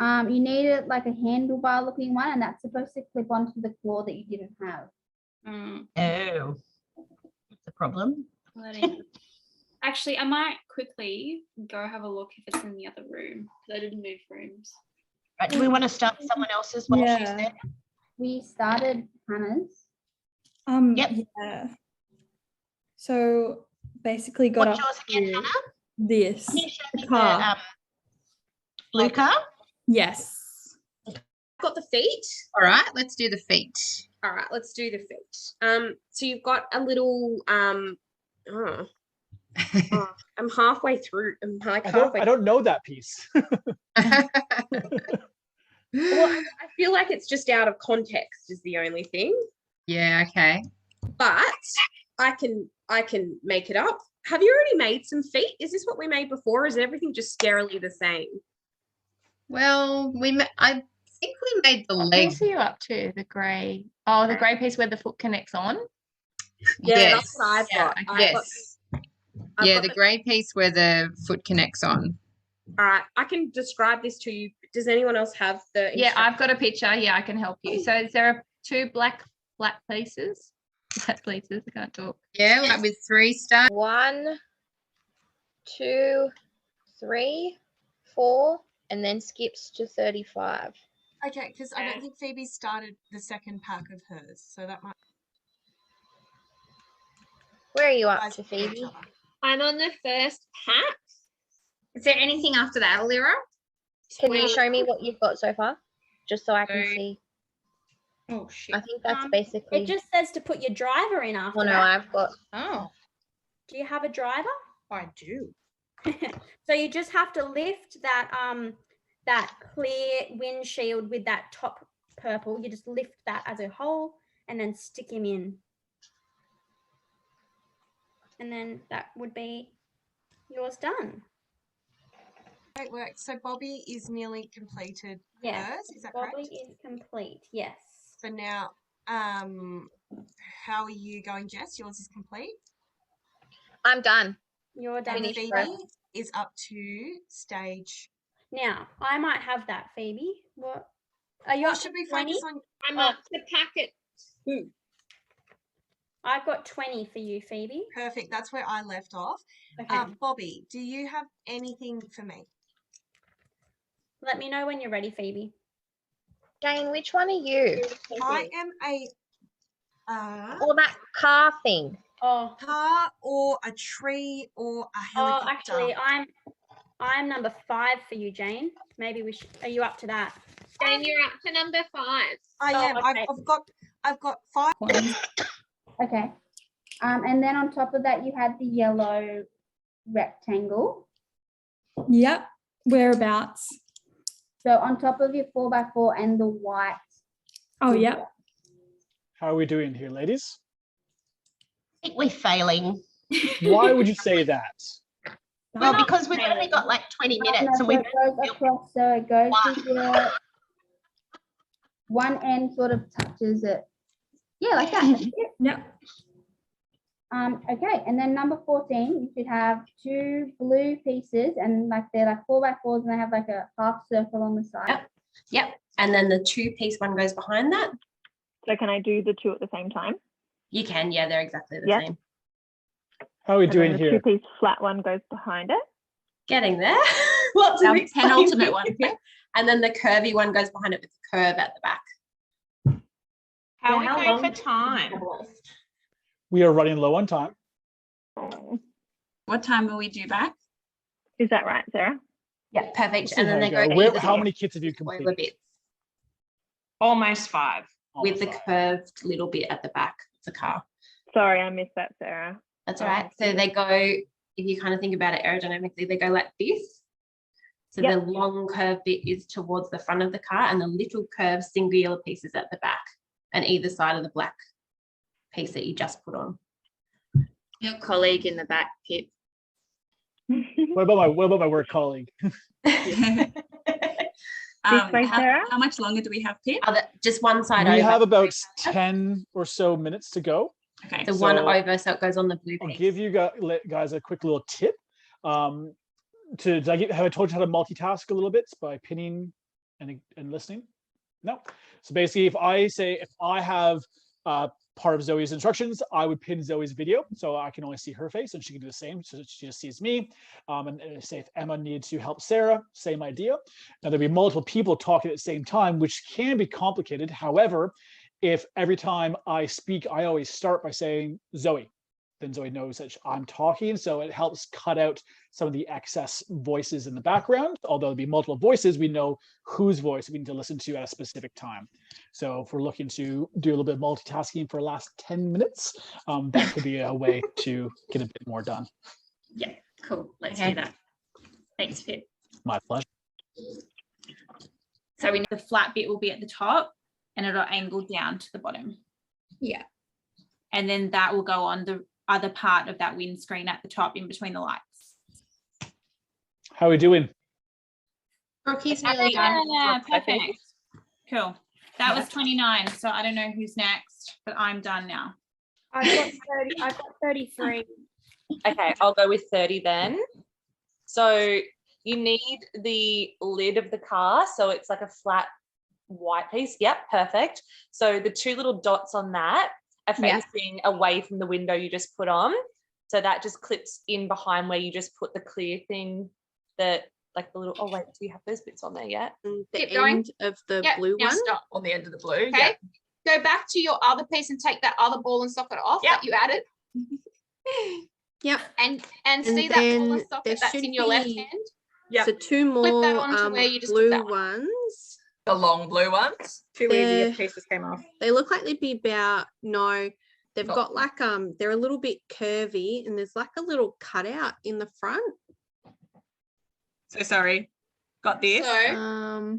You need it like a handlebar looking one, and that's supposed to clip onto the claw that you didn't have. Oh, that's a problem. Actually, I might quickly go have a look if it's in the other room because I didn't move rooms. Right, do we want to start someone else's while she's Yeah. there? We started Hannah's. Yeah. So basically got What's up yours again, to Hannah? this Can you show me car. the blue car? Yes. Got the feet. All right, let's do the feet. All right, let's do the feet. So you've got a little I'm halfway through. I'm like halfway. I don't know that piece. Well, I feel like it's just out of context is the only thing. Yeah, okay. But I can make it up. Have you already made some feet? Is this what we made before? Or is everything just scarily the same? Well, I think we made the What leg. piece are you up to? The grey. Oh, the grey piece where the foot connects on. Yeah, that's what I've got. I've got- Yes. I've Yeah, got the the- grey piece where the foot connects on. All right, I can describe this to you. Does anyone else have the? Yeah, I've got a picture. Yeah, I can help you. So is there two black pieces? Black pieces. I can't talk. Yeah, like with 3 stars. 1, 2, 3, 4, and then skips to 35. Okay, because I don't think Phoebe started the second pack of hers, so that might. Where are you up to, Phoebe? I'm on the first pack. Is there anything after that, Alira? Can you show me what you've got so far? Just so I can So- see. Oh shit. I think that's basically. It just says to put your driver in after Oh no, that. I've got. Oh. Do you have a driver? I do. So you just have to lift that clear windshield with that top purple. You just lift that as a whole and then stick him in. And then that would be yours done. Great work. So Bobby is nearly completed Yes, hers. Is that Bobby correct? is complete. Yes. So now, how are you going, Jess? Yours is complete. I'm done. You're done. And with Phoebe Bobby. is up to stage. Now, I might have that, Phoebe. What? Are you Well, up to should we 20? focus on? I'm up to packet 2. I've got 20 for you, Phoebe. Perfect. That's where I left off. Okay. Bobby, do you have anything for me? Let me know when you're ready, Phoebe. Jane, which one are you? I am a Or that car thing. Oh, car or a tree or a oh, helicopter. actually, I'm number 5 for you, Jane. Maybe we should. Are you up to that? Jane, you're up to number 5. I am. okay. I've got 5. Okay. And then on top of that, you had the yellow rectangle. Yep. Whereabouts? So on top of your 4x4 and the white. Oh, yep. How are we doing here, ladies? I think we're failing. Why would you say that? Well, because we've only got like 20 minutes. No, and so we've it goes across, so it goes to the one end sort of touches it. Yeah, like that. That's it. Yeah. Okay, and then number 14, you should have 2 blue pieces, and like they're like 4x4s, and they have like a half circle on the side. Yep. And then the 2-piece one goes behind that. So can I do the 2 at the same time? You can, yeah, they're exactly the Yep. same. How are we And doing then the here? 2-piece flat one goes behind it. Getting there. Lots of Our explaining. penultimate one. And then the curvy one goes behind it with the curve at the back. How Yeah, are we how going for time? We are running low on time. What time will we do back? Is that right, Sarah? Yeah, perfect. See And then how they you go Where- either how side. many kits have you Spoiler completed? bits Almost 5. with the curved little bit at the back of the car. Sorry, I missed that, Sarah. That's all right. So they go, if you kind of think about it aerodynamically, they go like this. So Yep. the long curved bit is towards the front of the car and the little curved singular piece is at the back and either side of the black piece that you just put on. Your colleague in the back, Pip. What about my work colleague? way, Sarah? How much longer do we have, Pip? Just one side We over. have about 10 or so minutes to go. Okay. The one So- over, so it goes on the blue I'll piece. give you guys a quick little tip. Have I told you how to multitask a little bit by pinning and listening? No. So basically, if I have part of Zoe's instructions, I would pin Zoe's video so I can only see her face and she can do the same. So she just sees me. And say if Emma needs to help Sarah, same idea. Now there'll be multiple people talking at the same time, which can be complicated. However, if every time I speak, I always start by saying Zoe, then Zoe knows that I'm talking. So it helps cut out some of the excess voices in the background. Although there'll be multiple voices, we know whose voice we need to listen to at a specific time. So if we're looking to do a little bit of multitasking for the last 10 minutes, that could be a way to get a bit more done. Yeah, cool. Let's Okay. do that. Thanks, Pip. My pleasure. So we know the flat bit will be at the top and it'll angle down to the bottom. Yeah. And then that will go on the other part of that windscreen at the top in between the lights. How are we doing? Rookie's nearly done. Yeah, perfect. Cool. That was 29. So I don't know who's next, but I'm done now. I've got 30. I've got 33. Okay, I'll go with 30 then. So you need the lid of the car. So it's like a flat white piece. Yep, perfect. So the 2 little dots on that are Yeah. facing away from the window you just put on. So that just clips in behind where you just put the clear thing that like the little, oh wait, do you have those bits on there yet? The Keep going. end of the Yep, blue now one. stop. On the end of the blue. Okay. Go back to your other piece and take that other ball and socket off that you added. Yep. And And see that ball and then there socket that's should in your left be- hand? Yeah. So 2 Flip that more onto where you just took blue that one. ones. The long blue ones. Too They're- easy. A piece just came off. They look like they'd be about, no, they've Not- got like, they're a little bit curvy and there's like a little cutout in the front. So sorry. Got this. So,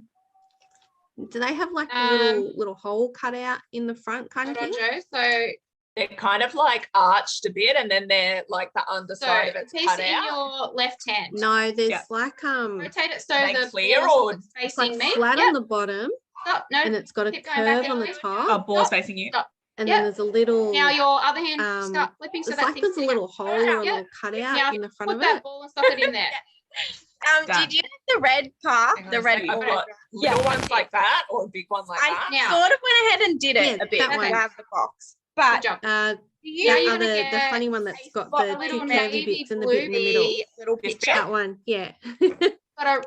Do they have like a little hole cut out in the front kind of hold thing? on, Joe. So, They're kind of like arched a bit and then they're like the underside of the it's piece cut in out. your left hand. No, there's Yeah. like Rotate it so Are they the clear ball or- is it's like facing me. flat Yep. on the bottom Stop. No. and it's got a keep going back curve on the down. top. Oh, ball's facing you. Stop. And Yep. then there's a little, Now your other hand start flipping so it's that like thing's there's a sitting little up. hole or a Yep. little cutout Now in the front put of that it. ball and socket in there. Done. Did you have the red car? Hang on The a red second. I've ball? got little ones like that or a big one like I that. Now. sort of went ahead and did it Yeah, a bit. that to one. have the box. Good But job. Uh, Now the you're gonna other, the get funny one that's got got the a 2 little curvy navy bits and the bit in the middle. bluey little This picture. That one, yeah.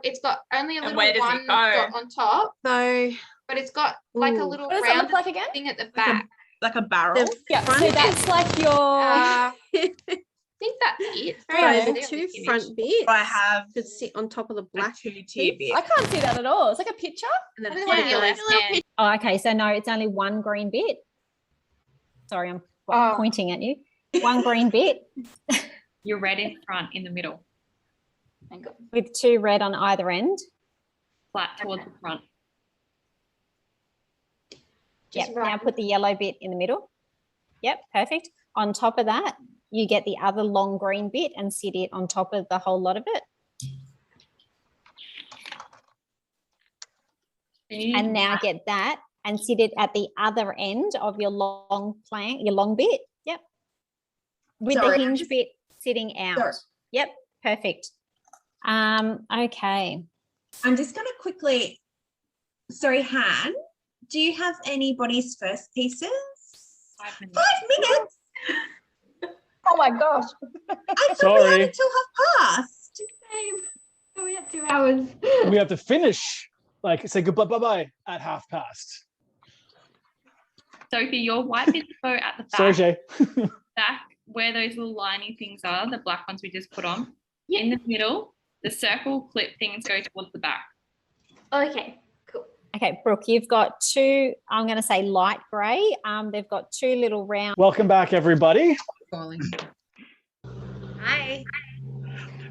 It's got only a And little where does it one go? dot on top, So but it's got like a Ooh. little What does that round look like again? thing at the back. Like a barrel. the Yeah, so front that's like your. I think that's it. sorry, Sorry, the two front bits I have should sit on top of the a black two-tier bits. bit. I can't see that at all. It's like a picture. And then Put it on your left hand. Oh, okay. So no, it's only one green bit. Sorry, I'm pointing at you. One green bit Your red in front in the middle. with two red on either end. Flat towards the front. Yep. Now put the yellow bit in the middle. Yep, perfect. On top of that, you get the other long green bit and sit it on top of the whole lot of it. And now get that and sit it at the other end of your long plank, your long bit. Yep. With Sorry, the hinge bit sitting out. Sorry. Yep, perfect. Okay. I'm just going to quickly, sorry, Han, do you have anybody's first pieces? 5 minutes. 5 minutes? Oh my gosh. I thought we Sorry. had until 1/2 past. So we have 2 hours. We have to finish, like say goodbye, bye-bye at 1/2 past. Sophie, your white bits go at the back. Sorry, Jay. Back where those little liney things are, the black ones we just put on. In the middle, the circle clip things go towards the back. Okay, cool. Okay, Brooke, you've got two, I'm going to say light grey. They've got two little round. Welcome back, everybody. Hi.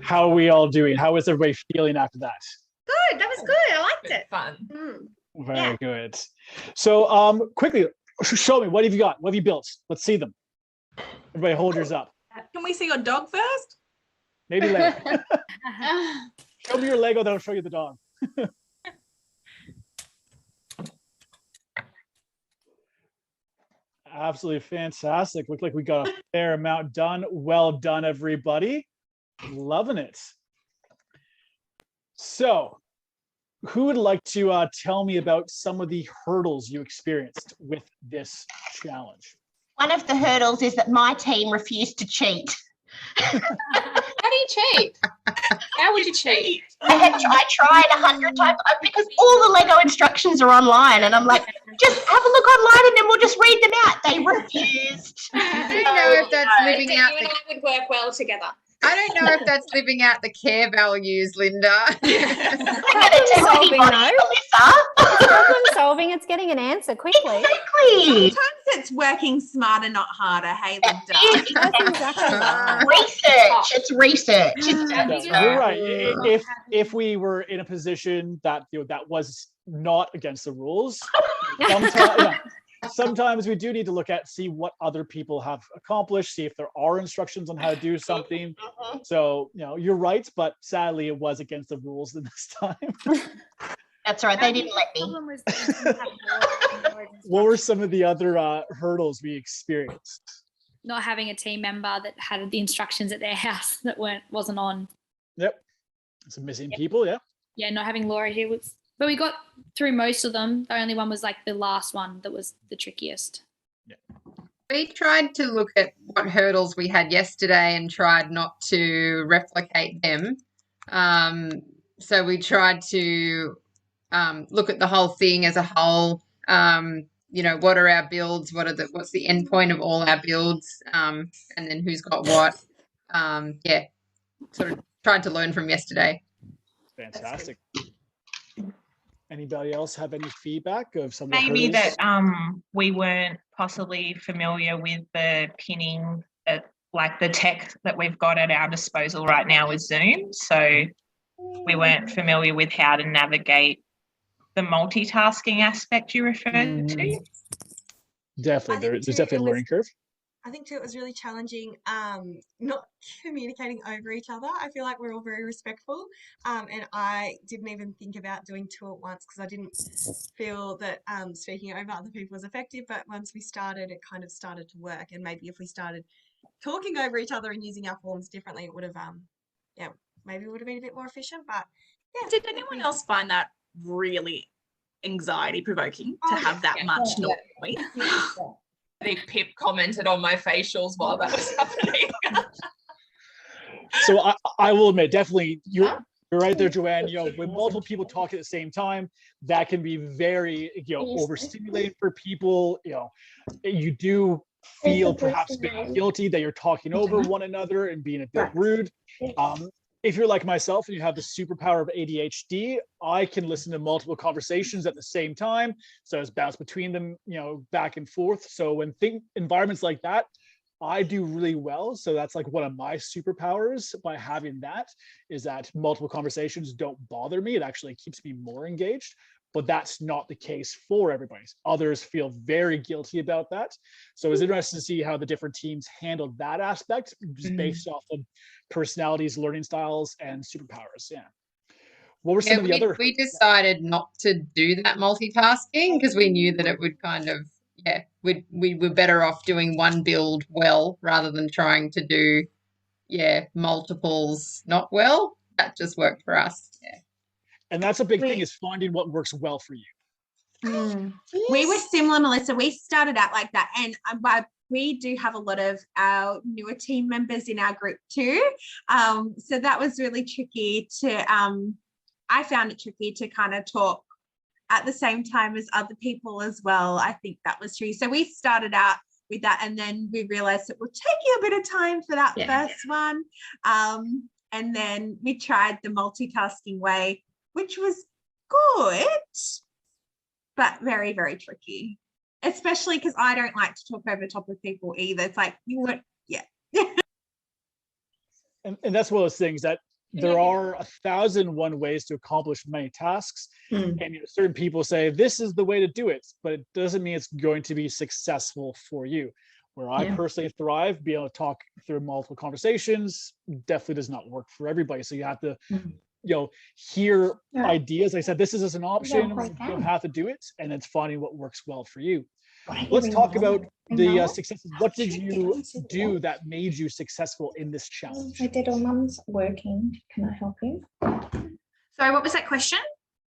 How are we all doing? How is everybody feeling after that? Good. That was good. I liked it. Fun. Very good. So quickly, show me, what have you got? What have you built? Let's see them. Everybody hold yours up. Can we see your dog first? Maybe later. Show me your Lego, then I'll show you the dog. Absolutely fantastic. Look like we got a fair amount done. Well done, everybody. Loving it. So, who would like to tell me about some of the hurdles you experienced with this challenge? One of the hurdles is that my team refused to cheat. How do you cheat? How would you cheat? I tried 100 times because all the Lego instructions are online, and I'm like, just have a look online and then we'll just read them out. They refused. I don't know if that's living out You and I would work well together. I don't know if that's living out the care values, Linda. Solving, no. It's problem solving. It's getting an answer quickly. Exactly. Sometimes it's working smarter, not harder. Hey, Linda. That's exactly right. Research. It's research. You're right. If we were in a position that that was not against the rules, sometimes we do need to see what other people have accomplished, see if there are instructions on how to do something. So you're right, but sadly it was against the rules this time. That's right. They didn't let me. What were some of the other hurdles we experienced? Not having a team member that had the instructions at their house that wasn't on. Yep. Some missing people, yeah. Yeah, not having Laura here was, but we got through most of them. The only one was like the last one that was the trickiest. We tried to look at what hurdles we had yesterday and tried not to replicate them. So we tried to look at the whole thing as a whole. What are our builds? What's the end point of all our builds? And then who's got what? Sort of tried to learn from yesterday. Fantastic. Anybody else have any feedback of some of the Maybe hurdles? that we weren't possibly familiar with the pinning, like the tech that we've got at our disposal right now with Zoom. So we weren't familiar with how to navigate the multitasking aspect you referred to. Definitely, there's definitely a learning curve. I think too, it was really challenging not communicating over each other. I feel like we're all very respectful. And I didn't even think about doing two at once because I didn't feel that speaking over other people was effective. But once we started, it kind of started to work. And maybe if we started talking over each other and using our forms differently, it would have, maybe it would have been a bit more efficient. But yeah. Did anyone else find that really anxiety provoking to have that much noise? I think Pip commented on my facials while that was happening. So I will admit, definitely your You're right there, Joanne. You know, when multiple people talk at the same time, that can be very, you know, overstimulating for people. You know, you do feel perhaps a bit guilty that you're talking over one another and being a bit rude. If you're like myself and you have the superpower of ADHD, I can listen to multiple conversations at the same time. So it's bounce between them, you know, back and forth. So when environments like that, I do really well. So that's like one of my superpowers by having that, is that multiple conversations don't bother me. It actually keeps me more engaged. But that's not the case for everybody. Others feel very guilty about that. So it's interesting to see how the different teams handled that aspect, just based off of personalities, learning styles, and superpowers. Yeah. What were some of the other? We decided not to do that multitasking because we knew that it would kind of, we were better off doing one build well rather than trying to do, multiples not well. That just worked for us. Yeah. And that's a big thing, is finding what works well for you. We were similar, Melissa. We started out like that, and we do have a lot of our newer team members in our group too. So that was really tricky to, I found it tricky to kind of talk at the same time as other people as well. I think that was true. So we started out with that, and then we realized it would take you a bit of time for that first one. And then we tried the multitasking way, which was good, but very, very tricky, especially because I don't like to talk over top of people either. It's like, you would, And that's one of those things that there are 1,001 ways to accomplish many tasks. And you know, certain people say, this is the way to do it, but it doesn't mean it's going to be successful for you. Where I personally thrive, being able to talk through multiple conversations definitely does not work for everybody. So you have to, you know, hear ideas. I said, this is as an option, you don't have to do it, and it's finding what works well for you. Let's talk about the successes. What did you do that made you successful in this challenge? I did all Mum's working. Can I help you? Sorry, what was that question?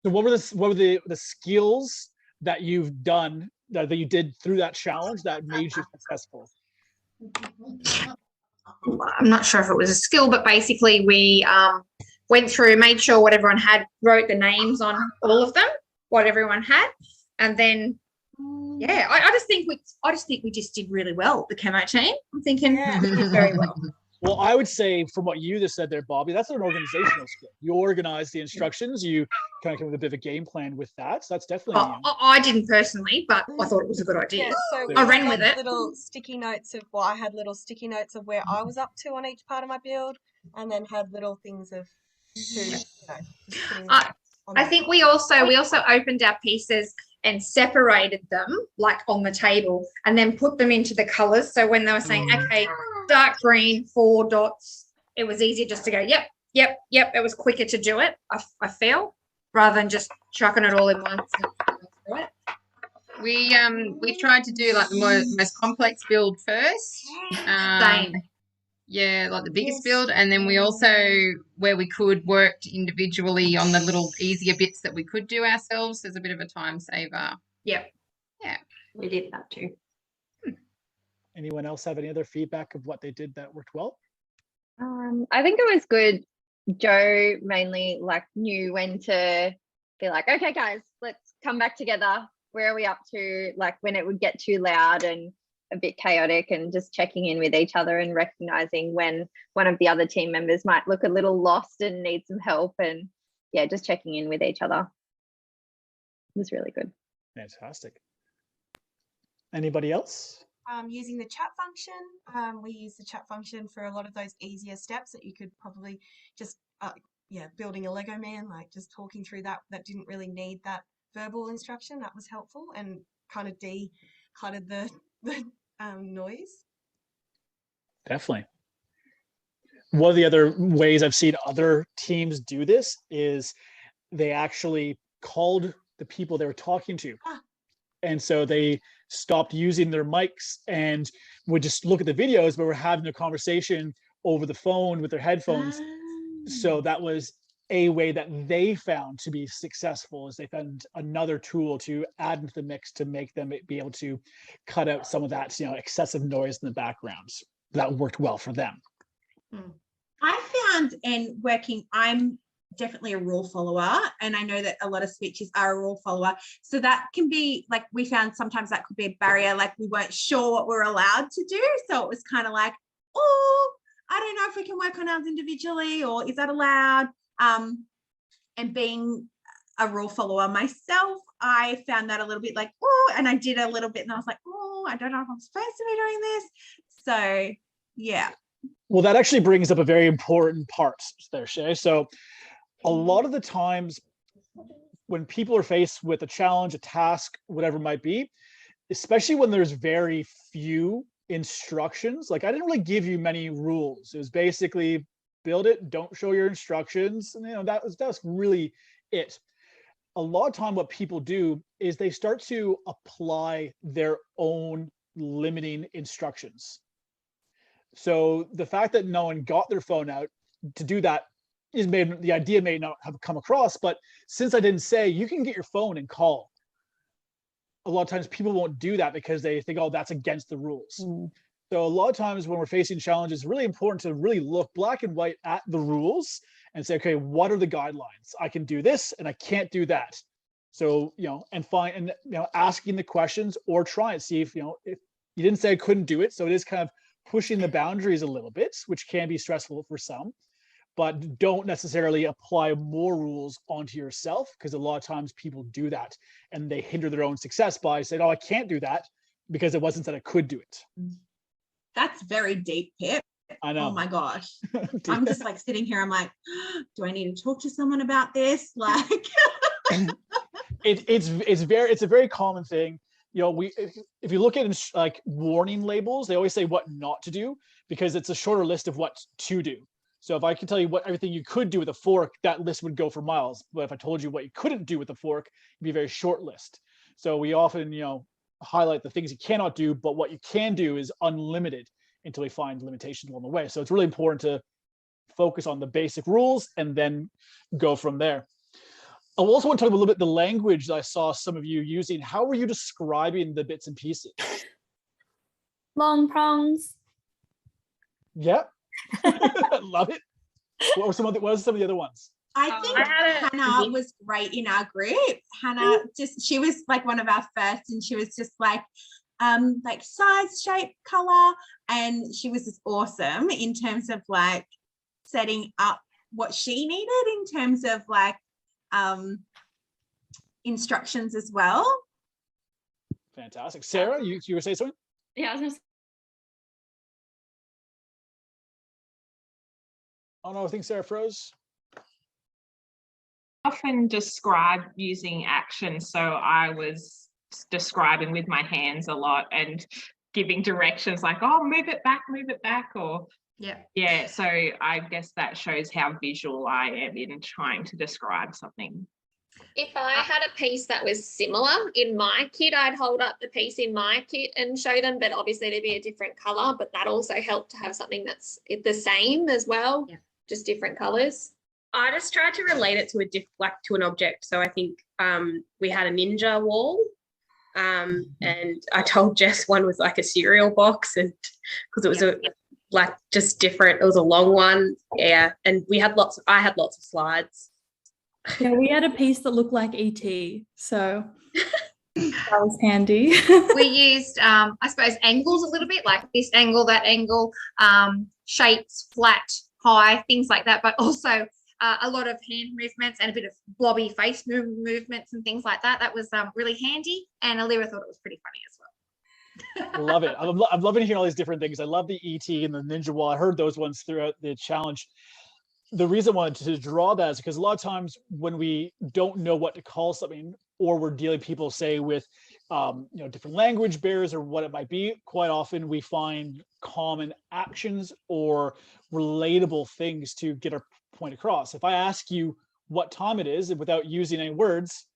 So what were the skills that you've done that you did through that challenge that made you successful? I'm not sure if it was a skill, but basically we went through, made sure what everyone had, wrote the names on all of them, what everyone had, and then I just think we just did really well, the camo team. I'm thinking we did very well. Well, I would say from what you just said there, Bobby, that's an organizational skill. You organize the instructions, you kind of come with a bit of a game plan with that. So that's definitely. I didn't personally, but I thought it was a good idea. Yeah, so I ran with it. Little sticky notes of I had little sticky notes of where I was up to on each part of my build, and then had little things of who, I think we also opened our pieces and separated them like on the table, and then put them into the colors. So when they were saying, okay, dark green, 4 dots, it was easier just to go, yep. It was quicker to do it, I feel, rather than just chucking it all in once. We tried to do like the most complex build first. Same. Yeah, like the biggest build, and then we also, where we could, worked individually on the little easier bits that we could do ourselves as a bit of a time saver. Yep. Yeah, we did that too. Anyone else have any other feedback of what they did that worked well? I think it was good. Joe mainly knew when to be like, okay, guys, let's come back together. Where are we up to? Like when it would get too loud and a bit chaotic, and just checking in with each other and recognizing when one of the other team members might look a little lost and need some help, and just checking in with each other. It was really good. Fantastic. Anybody else? Using the chat function. We use the chat function for a lot of those easier steps that you could probably just, building a Lego man, like just talking through that didn't really need that verbal instruction. That was helpful and kind of decluttered the noise. Definitely. One of the other ways I've seen other teams do this is they actually called the people they were talking to. And so they stopped using their mics and would just look at the videos, but were having a conversation over the phone with their headphones. So that was a way that they found to be successful, is they found another tool to add into the mix to make them be able to cut out some of that, excessive noise in the backgrounds. That worked well for them. I found in working, I'm definitely a rule follower, and I know that a lot of speeches are a rule follower, so that can be like, we found sometimes that could be a barrier, like we weren't sure what we're allowed to do, so it was kind of like, oh, I don't know if we can work on ours individually, or is that allowed? And being a rule follower myself, I found that a little bit like, oh, and I did a little bit and I was like, oh, I don't know if I'm supposed to be doing this. So yeah. Well, that actually brings up a very important part there, Shay. So a lot of the times when people are faced with a challenge, a task, whatever it might be, especially when there's very few instructions, like I didn't really give you many rules. It was basically build it, don't show your instructions. And, you know, that was really it. A lot of time what people do is they start to apply their own limiting instructions. So the fact that no one got their phone out to do that the idea may not have come across, but since I didn't say you can get your phone and call, a lot of times people won't do that because they think, oh, that's against the rules. So a lot of times when we're facing challenges, it's really important to really look black and white at the rules and say, okay, what are the guidelines? I can do this and I can't do that. So, you know, and asking the questions or try and see if you didn't say I couldn't do it. So it is kind of pushing the boundaries a little bit, which can be stressful for some, but don't necessarily apply more rules onto yourself, because a lot of times people do that and they hinder their own success by saying, oh, I can't do that because it wasn't that I could do it. That's very deep, Pip. I know. Oh my gosh. I'm just like sitting here. I'm like, do I need to talk to someone about this? Like, it's a very common thing. You know, if you look at like warning labels, they always say what not to do because it's a shorter list of what to do. So if I can tell you everything you could do with a fork, that list would go for miles. But if I told you what you couldn't do with a fork, it'd be a very short list. So we often, highlight the things you cannot do, but what you can do is unlimited until we find limitations along the way. So it's really important to focus on the basic rules and then go from there. I also want to talk a little bit the language that I saw some of you using. How were you describing the bits and pieces? Long prongs. Yeah. Love it. What were some of the other ones? I think Hannah was great in our group. Hannah she was like one of our first, and she was just like size, shape, color, and she was just awesome in terms of like setting up what she needed in terms of like instructions as well. Fantastic. Sarah, you were saying something? Yeah, I was gonna say. Oh no, I think Sarah froze. Often describe using action, so I was describing with my hands a lot and giving directions like, oh, move it back, or so I guess that shows how visual I am in trying to describe something. If I had a piece that was similar in my kit, I'd hold up the piece in my kit and show them, but obviously it'd be a different color, but that also helped to have something that's the same as well, just different colors. I just tried to relate it to to an object. So I think we had a ninja wall, and I told Jess one was like a cereal box, and because it was just different. It was a long one, and I had lots of slides. Yeah, we had a piece that looked like ET, so that was handy. We used, I suppose, angles a little bit, like this angle, that angle, shapes, flat, high, things like that, but also a lot of hand movements and a bit of blobby face movements and things like that. That was really handy, and Alira thought it was pretty funny as well. Love it. I'm loving hearing all these different things. I love the ET and the ninja wall. I heard those ones throughout the challenge. The reason I wanted to draw that is because a lot of times when we don't know what to call something, or we're dealing people say with different language barriers or what it might be, quite often we find common actions or relatable things to get our point across. If I ask you what time it is without using any words,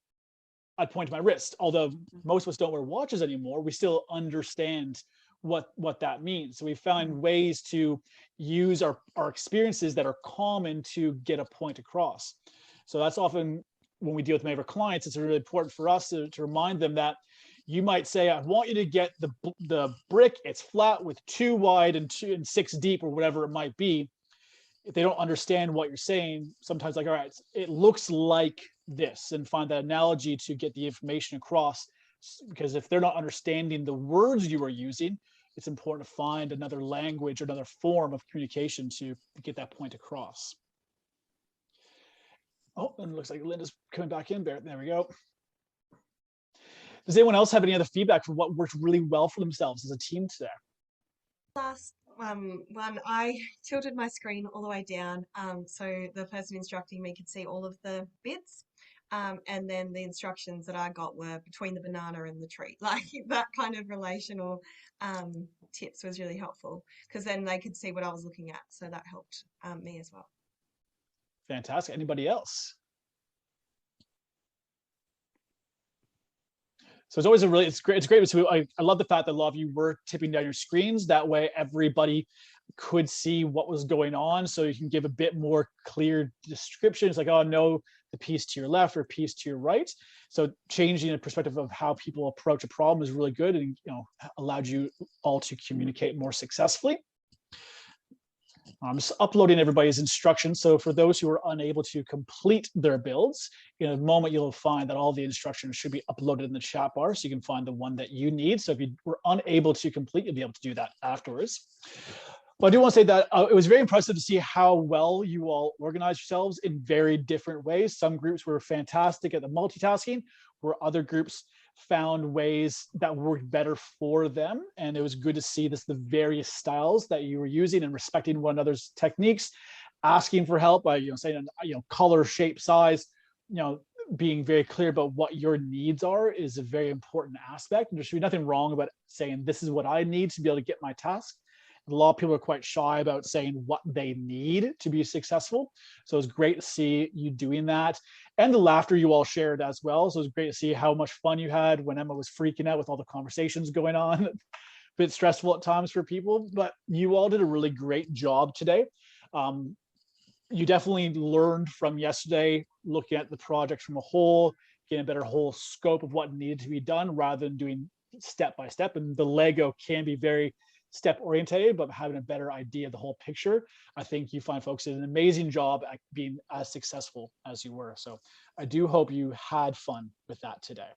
I'd point to my wrist. Although most of us don't wear watches anymore, we still understand what that means. So we found ways to use our experiences that are common to get a point across. So that's often when we deal with many of our clients, it's really important for us to remind them that you might say, I want you to get the brick, it's flat with 2 wide and 6 deep, or whatever it might be. if they don't understand what you're saying, sometimes like, all right, it looks like this, and find that analogy to get the information across. Because if they're not understanding the words you are using, it's important to find another language or another form of communication to get that point across. Oh, and it looks like Linda's coming back in. There we go. Does anyone else have any other feedback for what worked really well for themselves as a team today? Last one, I tilted my screen all the way down so the person instructing me could see all of the bits. And then the instructions that I got were between the banana and the tree. Like that kind of relational tips was really helpful, because then they could see what I was looking at. So that helped me as well. Fantastic. Anybody else? So it's always it's great. So I love the fact that a lot of you were tipping down your screens. That way everybody could see what was going on. So you can give a bit more clear description. It's like, oh, no, the piece to your left or piece to your right. So changing the perspective of how people approach a problem is really good, and allowed you all to communicate more successfully. I'm just uploading everybody's instructions. So for those who are unable to complete their builds, in a moment you'll find that all the instructions should be uploaded in the chat bar, so you can find the one that you need. So if you were unable to complete, you'll be able to do that afterwards. But I do want to say that it was very impressive to see how well you all organized yourselves in very different ways. Some groups were fantastic at the multitasking, where other groups found ways that worked better for them. And it was good to see the various styles that you were using and respecting one another's techniques, asking for help by saying color, shape, size, being very clear about what your needs are is a very important aspect. And there should be nothing wrong about saying, this is what I need to be able to get my task. A lot of people are quite shy about saying what they need to be successful. So it's great to see you doing that, and the laughter you all shared as well. So it's great to see how much fun you had when Emma was freaking out with all the conversations going on. A bit stressful at times for people, but you all did a really great job today. You definitely learned from yesterday, looking at the project from a whole, getting a better whole scope of what needed to be done rather than doing step by step. And the Lego can be very step oriented, but having a better idea of the whole picture, I think you find folks did an amazing job at being as successful as you were. So I do hope you had fun with that today.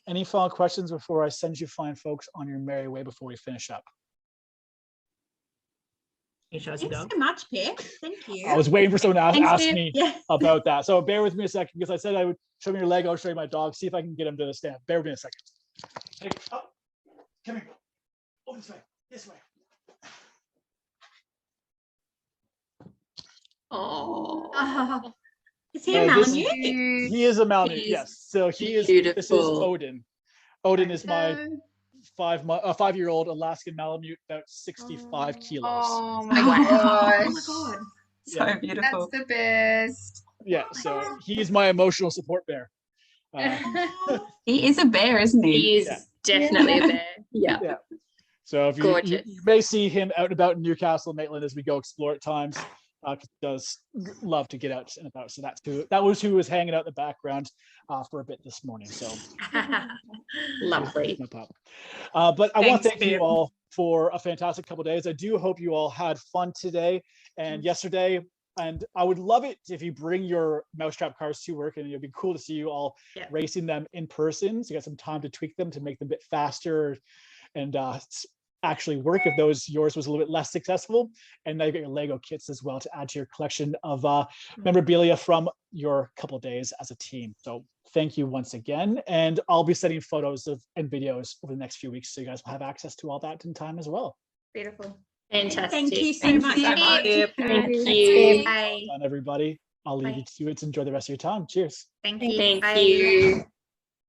Any final questions before I send you fine folks on your merry way before we finish up? Thanks so much, Pip. Thank you. I was waiting for someone to ask me about that. So bear with me a second, because I said I would show me your Lego, I'll show you my dog, see if I can get him to the stand. Bear with me a second. Hey, up. Come here. Oh, this way. This way. Oh. Is he a Malamute? He is a Malamute, yes. So he is. Beautiful. This is Odin. Odin is my 5-year-old Alaskan Malamute, about 65 kilos. Oh my gosh. Oh my god. So beautiful. That's the best. Yeah, so he's my emotional support bear. He is a bear, isn't he? He is definitely a bear. Yeah. So if you may see him out and about in Newcastle, Maitland, as we go explore at times. He does love to get out and about. So that was who was hanging out in the background for a bit this morning. So lovely. But I want to thank you all for a fantastic couple of days. I do hope you all had fun today and yesterday. And I would love it if you bring your Mousetrap cars to work, and it'd be cool to see you all racing them in person. So you got some time to tweak them to make them a bit faster and actually work if yours was a little bit less successful. And now you got your Lego kits as well to add to your collection of memorabilia from your couple of days as a team. So thank you once again. And I'll be sending photos and videos over the next few weeks, so you guys will have access to all that in time as well. Beautiful. Fantastic. Thank you so much. Thank you. Bye, everybody. I'll leave you to it. Enjoy the rest of your time. Cheers. Thank you. Thank you.